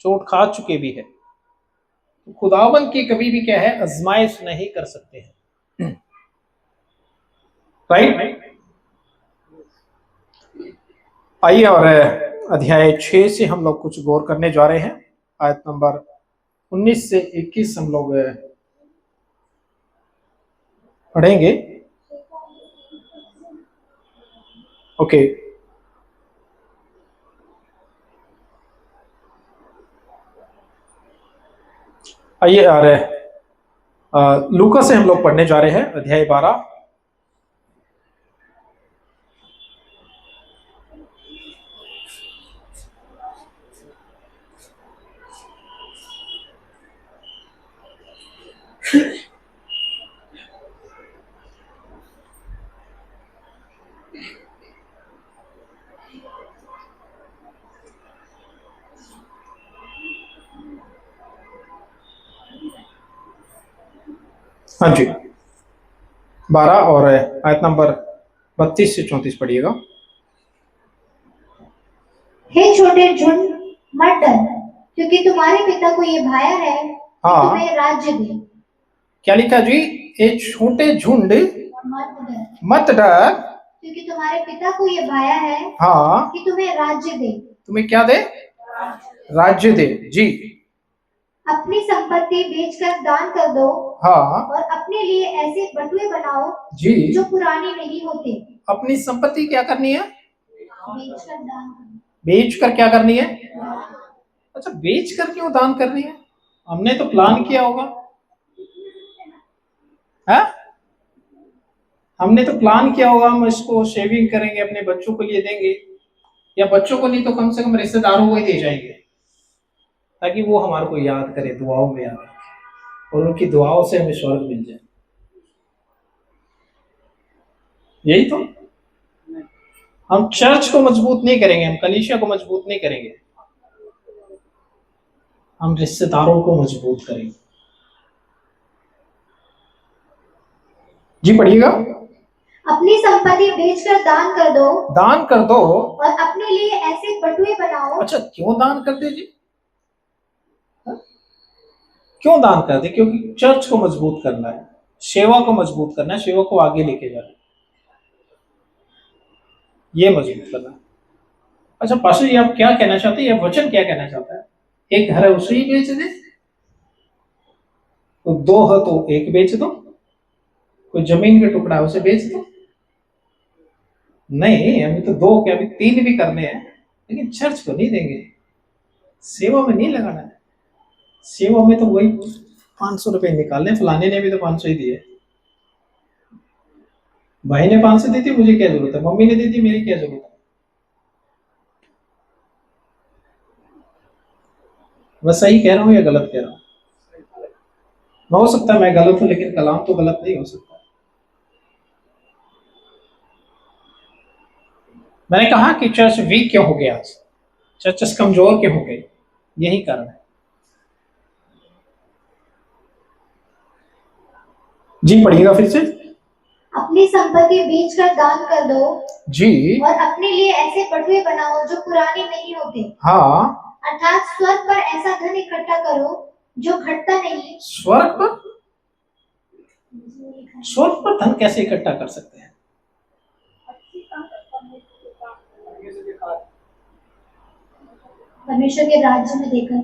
चोट खा चुके भी है। तो खुदावन की कभी भी क्या है, आजमाइश नहीं कर सकते हैं। राइट। आइए और अध्याय 6 से हम लोग कुछ गौर करने जा रहे हैं। आयत नंबर 19 से 21 हम लोग पढ़ेंगे। ओके, आइए आ रहे लूका से हम लोग पढ़ने जा रहे हैं, अध्याय 12। हाँ जी, 12 और आयत नंबर 32 से 34 पढ़िएगा। हे छोटे झुंड, मत डर, क्योंकि तुम्हारे पिता को ये भाया है कि हाँ। तुम्हें राज्य दे। क्या लिखा जी? ए छोटे झुंड, मत डर, क्योंकि तुम्हारे पिता को ये भाया है हाँ, कि तुम्हें राज्य दे। तुम्हें क्या दे? राज्य दे। जी, अपनी संपत्ति बेचकर दान कर दो, हाँ, और अपने लिए ऐसे बटुए बनाओ जी, जो पुराने नहीं होते। अपनी संपत्ति क्या करनी है? बेचकर दान करो। बेच कर क्या करनी है? अच्छा, बेच कर क्यों दान करनी है? हमने तो प्लान किया होगा, है? हमने तो प्लान किया होगा, हम इसको शेविंग करेंगे, अपने बच्चों के लिए देंगे, या बच्चों को नहीं तो कम से कम रिश्तेदारों को ही दे जाएंगे, ताकि वो हमारे को याद करे, दुआओं में याद रखे, और उनकी दुआओं से हमें स्वर्ग मिल जाए। यही तो। हम चर्च को मजबूत नहीं करेंगे, हम कलीसिया को मजबूत नहीं करेंगे, हम रिश्तेदारों को मजबूत करेंगे। जी पढ़िएगा। अपनी संपत्ति बेचकर दान कर दो, दान कर दो, और अपने लिए ऐसे बटुए बनाओ। अच्छा, क्यों दान करते जी? क्यों दान करते? क्योंकि चर्च को मजबूत करना है, सेवा को मजबूत करना है, सेवा को आगे लेके जाना है, ये मजबूत करना है। अच्छा पास्टर जी, आप क्या कहना चाहते हैं? यह वचन क्या कहना चाहता है? एक घर है उसे ही बेच दे, तो 2 है तो 1 बेच दो, कोई जमीन का टुकड़ा है उसे बेच दो। नहीं, अभी तो 2 क्या, अभी 3 भी करने हैं, लेकिन चर्च को नहीं देंगे, सेवा में नहीं लगाना है। सेवा में तो वही 500 रुपए निकालने, फलाने ने भी तो 500 ही दिए, भाई ने 500 दी थी, मुझे क्या जरूरत है, मम्मी ने दी थी, मेरी क्या जरूरत है। मैं सही कह रहा हूँ या गलत कह रहा हूँ? हो सकता है मैं गलत हूं, लेकिन कलाम तो गलत नहीं हो सकता। मैंने कहा कि चर्च वीक क्यों हो गया, आज चर्चेस कमजोर क्यों हो गए, यही कारण है। जी पढ़िएगा फिर से। अपनी संपत्ति बेचकर दान कर दो, जी, और अपने लिए ऐसे बटुए बनाओ जो पुराने नहीं होते। हाँ, अर्थात स्वर्ग पर ऐसा धन इकट्ठा करो जो घटता नहीं। स्वर्ग पर? स्वर्ग पर धन कैसे इकट्ठा कर सकते हैं? परमेश्वर के राज्य में देकर।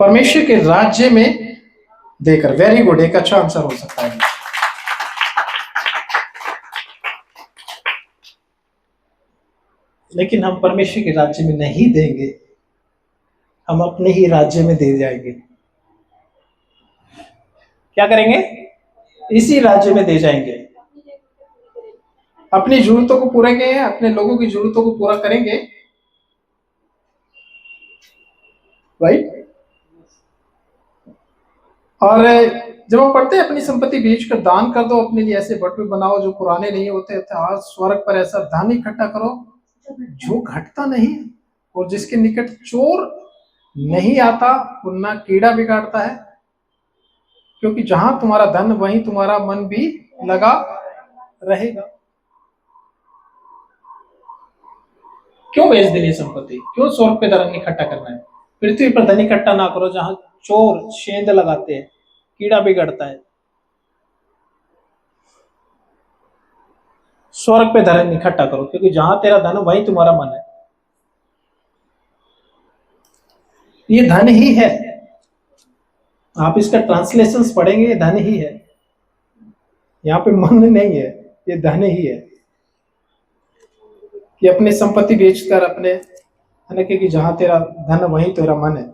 परमेश्वर के राज्य में देकर। वेरी गुड, एक अच्छा आंसर हो सकता है। लेकिन हम परमेश्वर के राज्य में नहीं देंगे, हम अपने ही राज्य में दे जाएंगे। क्या करेंगे? इसी राज्य में दे जाएंगे, अपनी जरूरतों को पूरा करेंगे, अपने लोगों की जरूरतों को पूरा करेंगे, राइट। और जब हम पढ़ते हैं अपनी संपत्ति बेचकर दान कर दो, अपने लिए ऐसे बटुए बनाओ जो पुराने नहीं होते, आज स्वर्ग पर ऐसा धन इकट्ठा करो जो घटता नहीं और जिसके निकट चोर नहीं आता और ना कीड़ा बिगाड़ता है, क्योंकि जहां तुम्हारा धन वहीं तुम्हारा मन भी लगा रहेगा। क्यों बेच देनी संपत्ति? क्यों स्वर्ग पे धन इकट्ठा करना है? पृथ्वी पर धन इकट्ठा ना करो जहां चोर शेंद लगाते हैं, कीड़ा बिगड़ता है। स्वर्ग पे धन इकट्ठा करो, क्योंकि जहां तेरा धन वहीं तुम्हारा मन है। ये धन ही है। आप इसका ट्रांसलेशंस पढ़ेंगे, ये धन ही है। यहाँ पे मन नहीं है, ये धन ही है। कि अपनी संपत्ति बेचकर अपने है कि जहां तेरा धन वहीं तेरा मन है।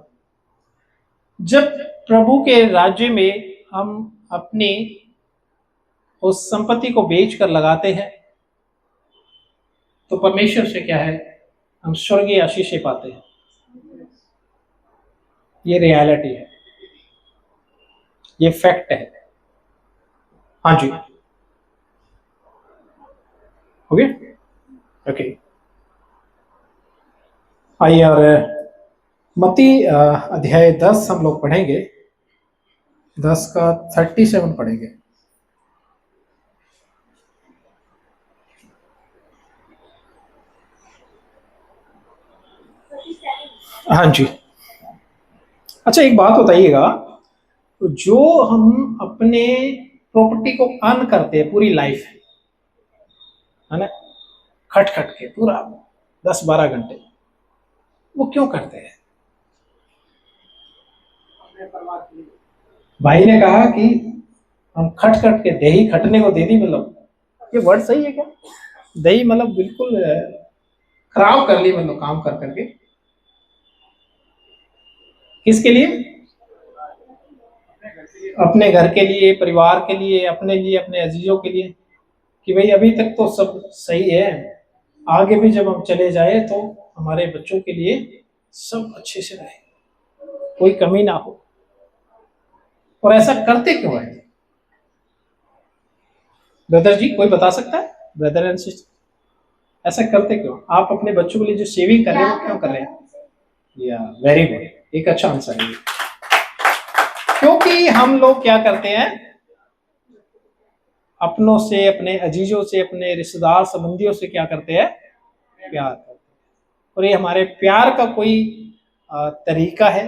जब प्रभु के राज्य में हम अपनी उस संपत्ति को बेचकर लगाते हैं तो परमेश्वर से क्या है, हम स्वर्गीय आशीषें पाते हैं। ये रियलिटी है, ये फैक्ट है। हाँ जी, हो गया? ओके, आइए और मत्ती अध्याय 10 हम लोग पढ़ेंगे। 10 का 37 पढ़ेंगे। हाँ जी। अच्छा, एक बात बताइएगा, तो जो हम अपने प्रॉपर्टी को अर्न करते हैं पूरी लाइफ, है ना, खट खट के पूरा 10-12 घंटे, वो क्यों करते हैं? भाई ने कहा कि हम खट खट के दही खटने को दे दी, मतलब ये वर्ड सही है क्या? दही मतलब बिल्कुल खराब कर ली, मतलब काम कर करके। किसके लिए? अपने घर के लिए, परिवार के लिए, अपने अजीजों के लिए, कि भाई अभी तक तो सब सही है, आगे भी जब हम चले जाए तो हमारे बच्चों के लिए सब अच्छे से रहे, कोई कमी ना हो। और ऐसा करते क्यों है ब्रदर जी? कोई बता सकता है? ब्रदर एंड सिस्टर, ऐसा करते क्यों? आप अपने बच्चों के लिए जो सेविंग कर रहे हो क्यों कर रहे हैं? या वेरी गुड, एक अच्छा आंसर है। क्योंकि हम लोग क्या करते हैं, अपनों से, अपने अजीजों से, अपने रिश्तेदार संबंधियों से क्या करते हैं? प्यार करते हैं। और ये हमारे प्यार का कोई तरीका है,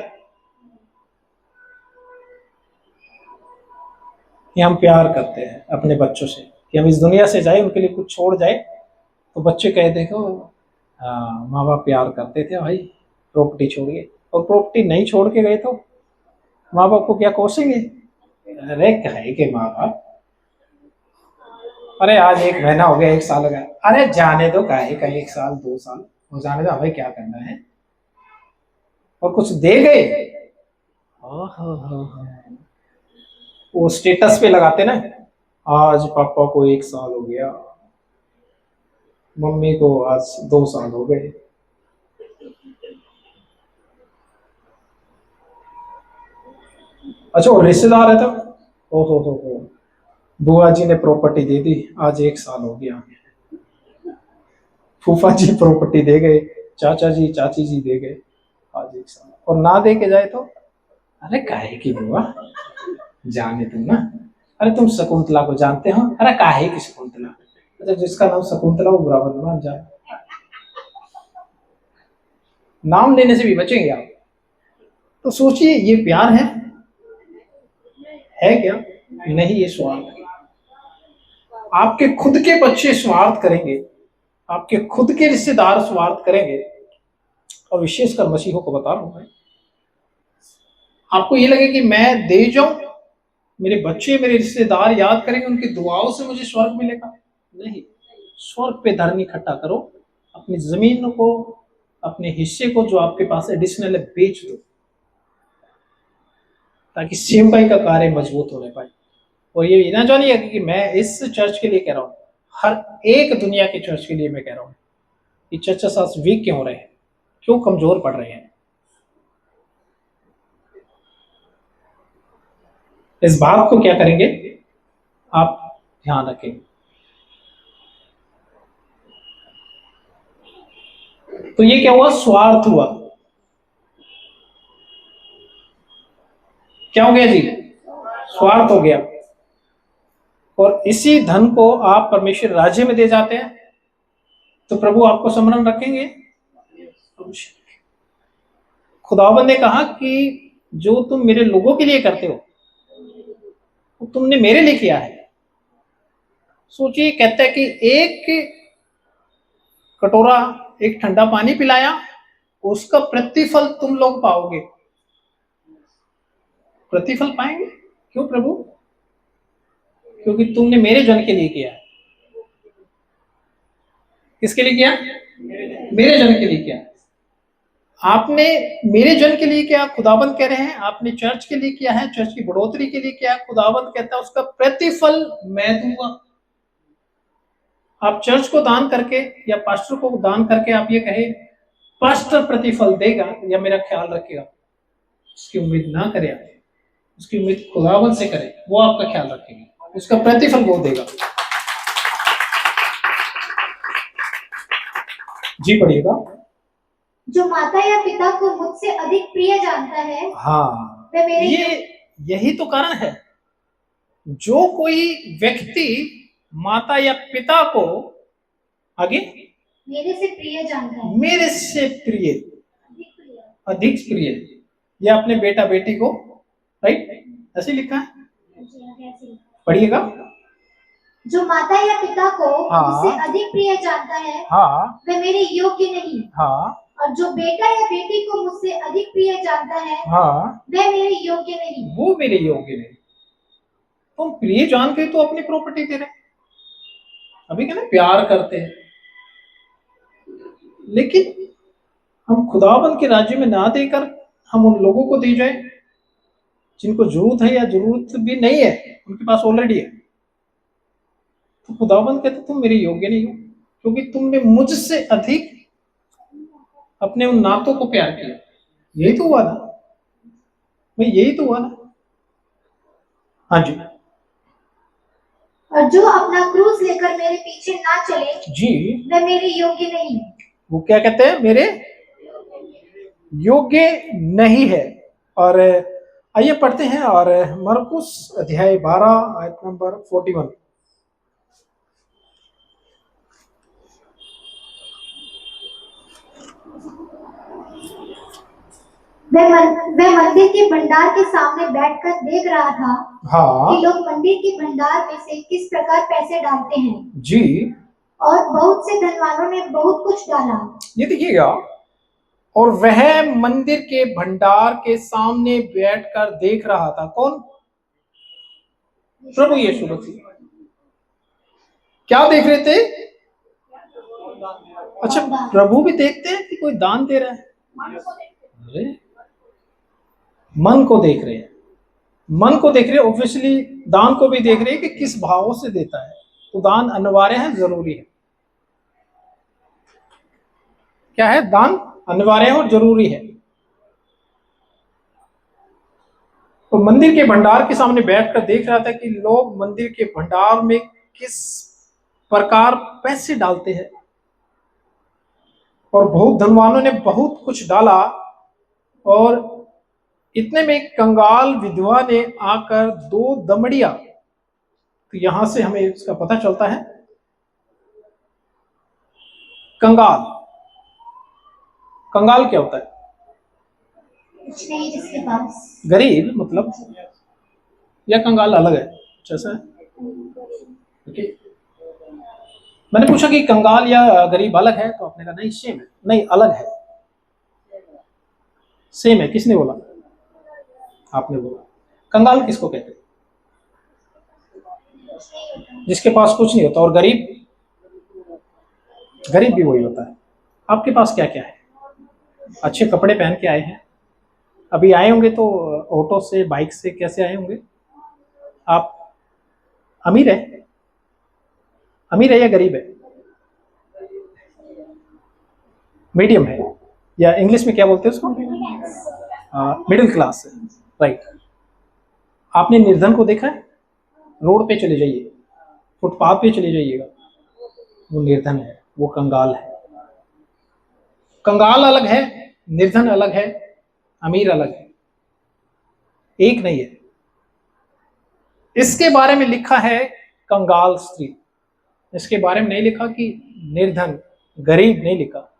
कि हम प्यार करते हैं अपने बच्चों से, कि हम इस दुनिया से जाए, उनके लिए कुछ छोड़ जाए, तो बच्चे कहे देखो माँ बाप प्यार करते थे भाई, प्रॉपर्टी छोड़िए। और प्रॉपर्टी नहीं छोड़ के गए तो माँ बाप को क्या कोसेंगे? अरे कहे के माँ बाप, अरे आज 1 महीना हो गया, 1 साल हो गया, अरे जाने दो, काहे का 1 साल 2 साल हो जाने दो, हमें क्या करना है। और कुछ दे गए, वो स्टेटस पे लगाते ना, आज पापा को 1 साल हो गया, मम्मी को आज 2 साल हो गए। अच्छा, वो रिश्तेदार है तो ओहो हो, बुआ जी ने प्रॉपर्टी दे दी, आज 1 साल हो गया। फूफा जी प्रॉपर्टी दे गए, चाचा जी चाची जी दे गए, आज 1 साल। और ना दे के जाए तो अरे काहे की बुआ, जाने तुम ना, अरे तुम शकुंतला को जानते हो? अरे काहे की शकुंतला? अच्छा, जिसका नाम शकुंतला वो बुरा बदनाम जाए, नाम लेने से भी बचेंगे आप। तो सोचिए, ये प्यार है क्या? नहीं, ये स्वार्थ है। आपके खुद के बच्चे स्वार्थ करेंगे, आपके खुद के रिश्तेदार स्वार्थ करेंगे, और विशेषकर मसीहों को बता रहा हूं मैं, आपको ये लगे कि मैं दे जाऊं, मेरे बच्चे, मेरे रिश्तेदार याद करेंगे, उनकी दुआओं से मुझे स्वर्ग मिलेगा? नहीं। स्वर्ग पे धन इकट्ठा करो, अपनी जमीन को, अपने हिस्से को जो आपके पास एडिशनल है, बेच दो, ताकि सेवकाई का कार्य मजबूत होने पाए। और ये ना जानिए कि मैं इस चर्च के लिए कह रहा हूं, हर एक दुनिया के चर्च के लिए मैं कह रहा हूं कि चर्चेस आज वीक क्यों हो रहे हैं, क्यों कमजोर पड़ रहे हैं? इस बात को क्या करेंगे, आप ध्यान रखेंगे। तो ये क्या हुआ, स्वार्थ हुआ। क्या हो गया जी, स्वार्थ हो गया। और इसी धन को आप परमेश्वर राज्य में दे जाते हैं, तो प्रभु आपको स्मरण रखेंगे। खुदावंद ने कहा कि जो तुम मेरे लोगों के लिए करते हो वो तुमने मेरे लिए किया है। सोचिए, कहता है कि एक कटोरा, एक ठंडा पानी पिलाया, उसका प्रतिफल तुम लोग पाओगे। प्रतिफल पाएंगे, क्यों प्रभु? क्योंकि तुमने मेरे जन के लिए किया है। किसके लिए किया? मेरे जन के लिए किया। आपने मेरे जन के लिए किया, खुदाबंद कह रहे हैं। आपने चर्च के लिए किया है, चर्च की बढ़ोतरी के लिए किया। खुदाबंद कहता है उसका प्रतिफल मैं दूंगा। आप चर्च को दान करके या पास्टर को दान करके आप ये कहे पास्टर प्रतिफल देगा या मेरा ख्याल रखेगा, उसकी उम्मीद ना करें। आप उसकी उम्मीद खुदाबंद से करें, वो आपका ख्याल रखेगा, उसका प्रतिफल वो देगा। जी पढ़िएगा। जो माता या पिता को मुझसे अधिक प्रिय जानता है, हाँ, वह मेरे यही तो कारण है। जो कोई व्यक्ति माता या पिता को आगे मेरे से प्रिय जानता है, मेरे से प्रिय, अधिक प्रिय, या अपने बेटा बेटी को, राइट, ऐसे लिखा है, पढ़िएगा। जो माता या पिता को हाँ, मुझसे अधिक प्रिय जानता है, हाँ, वह मेरे योग्य नहीं। हाँ, और जो बेटा या बेटी को मुझसे अधिक प्रिय जानता है, हाँ, वह मेरे योग्य नहीं। वो मेरे योग्य नहीं। तुम प्रिय जान के तो अपनी प्रॉपर्टी दे रहे, अभी क्या ना प्यार करते हैं, लेकिन हम खुदाबंद के राज्य में ना देकर हम उन लोगों को दे जाए जिनको जरूरत है या जरूरत भी नहीं है, उनके पास ऑलरेडी है, तो खुदाबंद कहते तुम मेरे योग्य नहीं हो, क्योंकि तुमने मुझसे अधिक अपने उन नातों को प्यार किया। यही तो हुआ ना भाई, यही तो हुआ ना। हाँ जी। और जो अपना क्रूस लेकर मेरे पीछे ना चले जी, वह मेरे योग्य नहीं। वो क्या कहते हैं, मेरे योग्य नहीं है। और आइए पढ़ते हैं, और मरकुस अध्याय 12 आयत नंबर 41। वह मंदिर के भंडार के सामने बैठकर देख रहा था हाँ, कि लोग मंदिर के भंडार में से किस प्रकार पैसे डालते हैं। जी, और बहुत से धनवानों ने बहुत कुछ डाला। ये देखिएगा, और वह मंदिर के भंडार के सामने बैठकर देख रहा था। कौन? प्रभु यीशु मसीह। क्या देख रहे थे? अच्छा, प्रभु भी देखते हैं कि कोई दान दे रहा है? अरे, मन को देख रहे हैं, मन को देख रहे हैं, ऑब्वियसली दान को भी देख रहे हैं कि किस भाव से देता है। तो दान अनिवार्य है, जरूरी है। क्या है? दान अनिवार्य है और जरूरी है। तो मंदिर के भंडार के सामने बैठकर देख रहा था कि लोग मंदिर के भंडार में किस प्रकार पैसे डालते हैं। और बहुत धनवानों ने बहुत कुछ डाला, और इतने में कंगाल विधवा ने आकर 2 दमड़िया, तो यहां से हमें इसका पता चलता है कंगाल, कंगाल क्या होता है? कुछ नहीं जिसके पास। गरीब मतलब, या कंगाल अलग है? जैसा okay. मैंने पूछा कि कंगाल या गरीब अलग है, तो आपने कहा नहीं सेम है। नहीं, अलग है, सेम है। किसने बोला? आपने बोला। कंगाल किसको कहते हैं? जिसके पास कुछ नहीं होता। और गरीब? गरीब भी वही होता है। आपके पास क्या क्या है? अच्छे कपड़े पहन के आए हैं, अभी आए होंगे तो ऑटो से, बाइक से, कैसे आए होंगे? आप अमीर है? अमीर है या गरीब है? मीडियम है, या इंग्लिश में क्या बोलते हैं उसको? मिडिल क्लास है, राइट। आपने निर्धन को देखा है? रोड पे चले जाइए, फुटपाथ पे चले जाइएगा, वो निर्धन है, वो कंगाल है। कंगाल अलग है, निर्धन अलग है, अमीर अलग है, एक नहीं है। इसके बारे में लिखा है कंगाल स्त्री, इसके बारे में नहीं लिखा कि निर्धन, गरीब नहीं लिखा।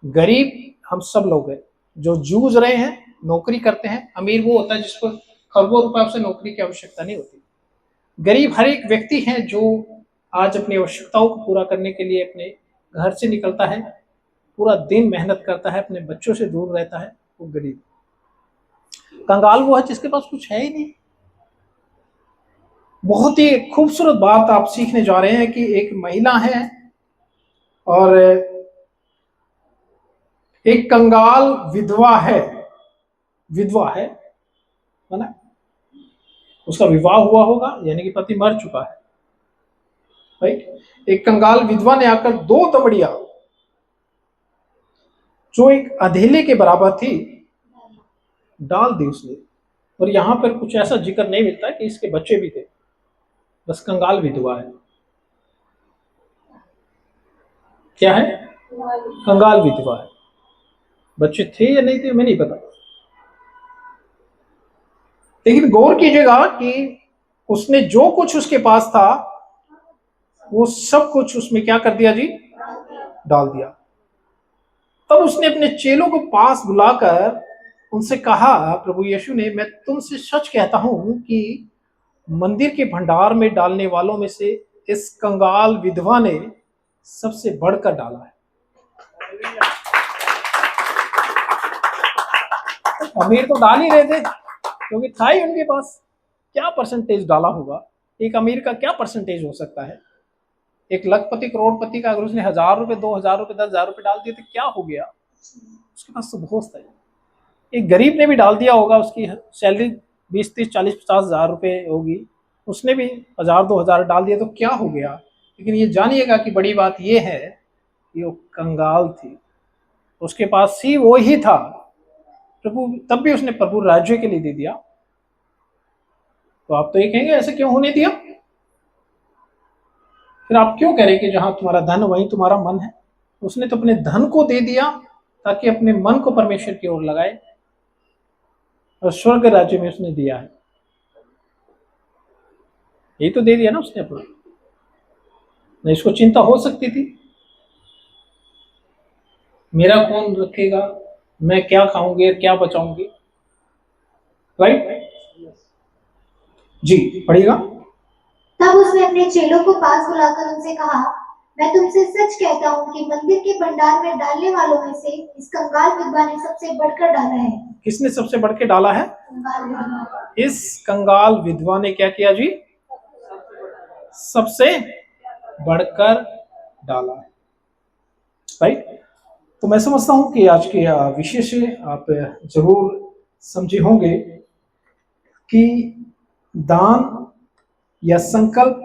गरीब हम सब लोग हैं जो जूझ रहे हैं, नौकरी करते हैं। अमीर वो होता है जिसको खरबों रुपए से नौकरी की आवश्यकता नहीं होती। गरीब हर एक व्यक्ति है जो आज अपनी आवश्यकताओं को पूरा करने के लिए अपने घर से निकलता है, पूरा दिन मेहनत करता है, अपने बच्चों से दूर रहता है, वो गरीब। कंगाल वो है जिसके पास कुछ है ही नहीं। बहुत ही खूबसूरत बात आप सीखने जा रहे हैं कि एक महिला है और एक कंगाल विधवा है। विधवा है ना, उसका विवाह हुआ होगा, यानी कि पति मर चुका है, राइट। एक कंगाल विधवा ने आकर 2 दमड़ियां जो एक अधेले के बराबर थी डाल दी उसने। और यहां पर कुछ ऐसा जिक्र नहीं मिलता कि इसके बच्चे भी थे, बस कंगाल विधवा है। क्या है? कंगाल विधवा है। बच्चे थे या नहीं थे मैं नहीं पता, लेकिन गौर कीजिएगा कि उसने जो कुछ उसके पास था वो सब कुछ उसमें क्या कर दिया जी? डाल दिया। तब उसने अपने चेलों को पास बुलाकर उनसे कहा, प्रभु यीशु ने, मैं तुमसे सच कहता हूं कि मंदिर के भंडार में डालने वालों में से इस कंगाल विधवा ने सबसे बढ़कर डाला है। अमीर तो डाल ही रहे थे क्योंकि था ही उनके पास। क्या परसेंटेज डाला होगा? एक अमीर का क्या परसेंटेज हो सकता है? एक लखपति करोड़पति का अगर उसने 1000 रुपए, 2000 रुपए, 10,000 रुपए डाल दिए तो क्या हो गया? उसके पास तो बहुत था। एक गरीब ने भी डाल दिया होगा, उसकी सैलरी 20, 30, 40, 50,000 रुपए होगी, उसने भी 1000, 2000 डाल दिया तो क्या हो गया? लेकिन ये जानिएगा कि बड़ी बात ये है कि वो कंगाल थी, उसके पास ही वो ही था प्रभु, तब भी उसने प्रभु राज्य के लिए दे दिया। तो आप तो ये कहेंगे ऐसे क्यों होने दिया? फिर आप क्यों कह रहे कि जहां तुम्हारा धन वहीं तुम्हारा मन है? उसने तो अपने धन को दे दिया ताकि अपने मन को परमेश्वर की ओर लगाए, और स्वर्ग राज्य में उसने दिया है। ये तो दे दिया ना उसने अपना, नहीं इसको चिंता हो सकती थी मेरा कौन रखेगा, मैं क्या खाऊंगी, क्या बचाऊंगी, राइट जी? पढ़िएगा। तब उसने अपने चेलों को पास बुलाकर उनसे कहा, मैं तुमसे सच कहता हूँ कि मंदिर के भंडार में डालने वालों में से इस कंगाल विधवा ने सबसे बढ़कर डाला है। किसने सबसे बढ़ के डाला है? इस कंगाल विधवा ने क्या किया जी? सबसे बढ़कर डाला है, राइट। तो मैं समझता हूं कि आज के विषय से आप जरूर समझे होंगे कि दान या संकल्प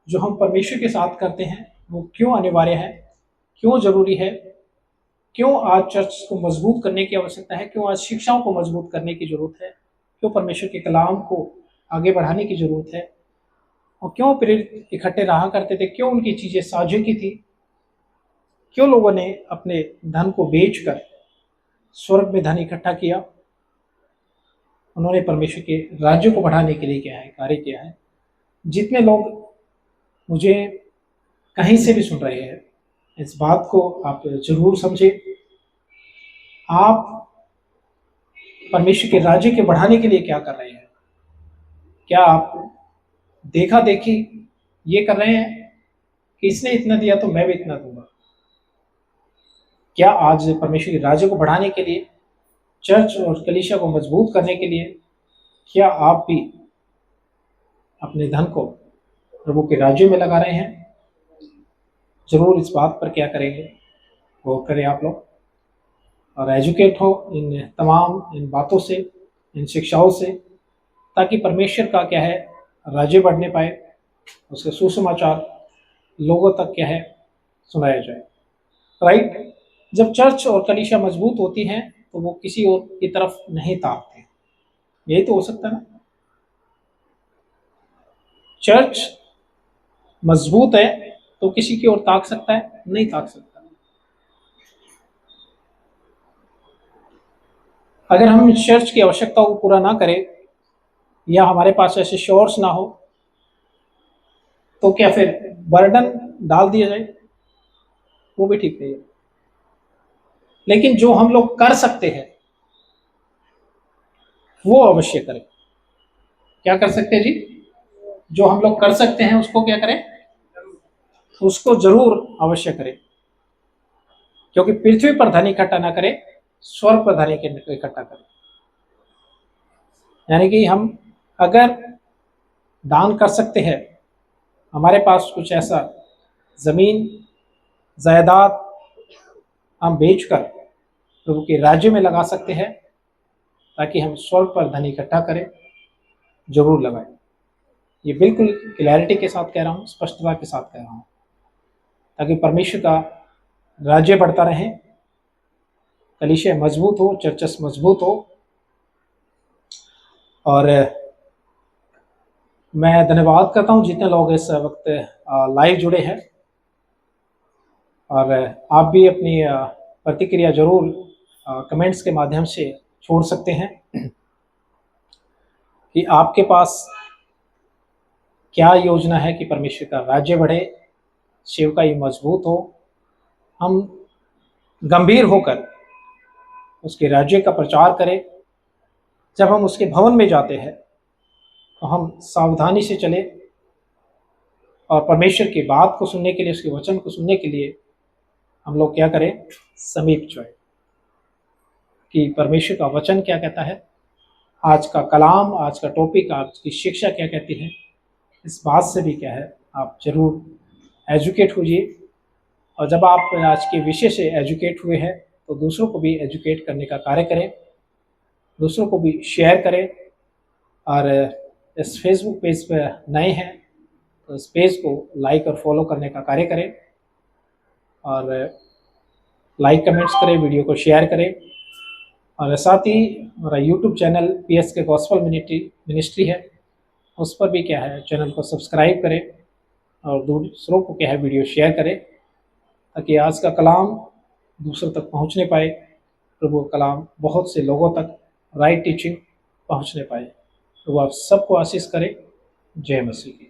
जो हम परमेश्वर के साथ करते हैं वो क्यों अनिवार्य है, क्यों जरूरी है, क्यों आज चर्च को मजबूत करने की आवश्यकता है, क्यों आज शिक्षाओं को मजबूत करने की जरूरत है, क्यों परमेश्वर के कलाम को आगे बढ़ाने की जरूरत है, और क्यों प्रेरित इकट्ठे रहा करते थे, क्यों उनकी चीजें साझे की थी, क्यों लोगों ने अपने धन को बेचकर स्वर्ग में धन इकट्ठा किया। उन्होंने परमेश्वर के राज्य को बढ़ाने के लिए क्या है कार्य किया है। जितने लोग मुझे कहीं से भी सुन रहे हैं, इस बात को आप जरूर समझे। आप परमेश्वर के राज्य के बढ़ाने के लिए क्या कर रहे हैं? क्या आप देखा देखी ये कर रहे हैं कि इसने इतना दिया तो मैं भी इतना दूंगा? क्या आज परमेश्वर के राज्य को बढ़ाने के लिए, चर्च और कलीसिया को मजबूत करने के लिए, क्या आप भी अपने धन को प्रभु के राज्य में लगा रहे हैं? जरूर इस बात पर क्या करेंगे, गौर करें आप लोग, और एजुकेट हो इन बातों से, इन शिक्षाओं से, ताकि परमेश्वर का क्या है राज्य बढ़ने पाए, उसके सुसमाचार लोगों तक क्या है सुनाया जाए, राइट। जब चर्च और कलीसिया मजबूत होती हैं तो वो किसी और की तरफ नहीं ताकते, यही तो हो सकता है ना। चर्च मजबूत है तो किसी की ओर ताक सकता है? नहीं ताक सकता। अगर हम चर्च की आवश्यकताओं को पूरा ना करें या हमारे पास ऐसे शोर्स ना हो तो क्या फिर बर्डन डाल दिया जाए? वो भी ठीक नहीं है। लेकिन जो हम लोग कर सकते हैं वो अवश्य करें। क्या कर सकते हैं जी? जो हम लोग कर सकते हैं उसको क्या करें? उसको जरूर अवश्य करें, क्योंकि पृथ्वी पर धन इकट्ठा ना करें, स्वर्ग पर धन इकट्ठा करें। यानी कि हम अगर दान कर सकते हैं, हमारे पास कुछ ऐसा जमीन जायदाद हम बेचकर प्रभु के राज्य में लगा सकते हैं ताकि हम स्वर्ग पर धन इकट्ठा करें, जरूर लगाएं। ये बिल्कुल क्लैरिटी के साथ कह रहा हूँ, स्पष्टता के साथ कह रहा हूँ, ताकि परमेश्वर का राज्य बढ़ता रहे, कलीसिया मजबूत हो, चर्चेस मजबूत हो। और मैं धन्यवाद करता हूँ जितने लोग इस वक्त लाइव जुड़े हैं, और आप भी अपनी प्रतिक्रिया जरूर कमेंट्स के माध्यम से छोड़ सकते हैं कि आपके पास क्या योजना है कि परमेश्वर का राज्य बढ़े, सेवकाई मजबूत हो, हम गंभीर होकर उसके राज्य का प्रचार करें। जब हम उसके भवन में जाते हैं तो हम सावधानी से चले और परमेश्वर की बात को सुनने के लिए, उसके वचन को सुनने के लिए हम लोग क्या करें? समीप जाए कि परमेश्वर का वचन क्या कहता है, आज का कलाम, आज का टॉपिक, आज की शिक्षा क्या कहती है, इस बात से भी क्या है, आप जरूर एजुकेट होइए। और जब आप आज के विषय से एजुकेट हुए हैं तो दूसरों को भी एजुकेट करने का कार्य करें, दूसरों को भी शेयर करें। और इस फेसबुक पेज पर नए हैं तो इस पेज को लाइक और फॉलो करने का कार्य करें, और लाइक कमेंट्स करें, वीडियो को शेयर करें। और साथ ही हमारा YouTube channel PSK gospel ministry है, उस पर भी क्या है, चैनल को सब्सक्राइब करें और दूसरों को क्या है, वीडियो शेयर करें, ताकि आज का कलाम दूसरों तक पहुंचने पाए, प्रभु का कलाम बहुत से लोगों तक राइट टीचिंग पहुंचने पाए। तो आप सबको आशीष करें। जय मसीह की।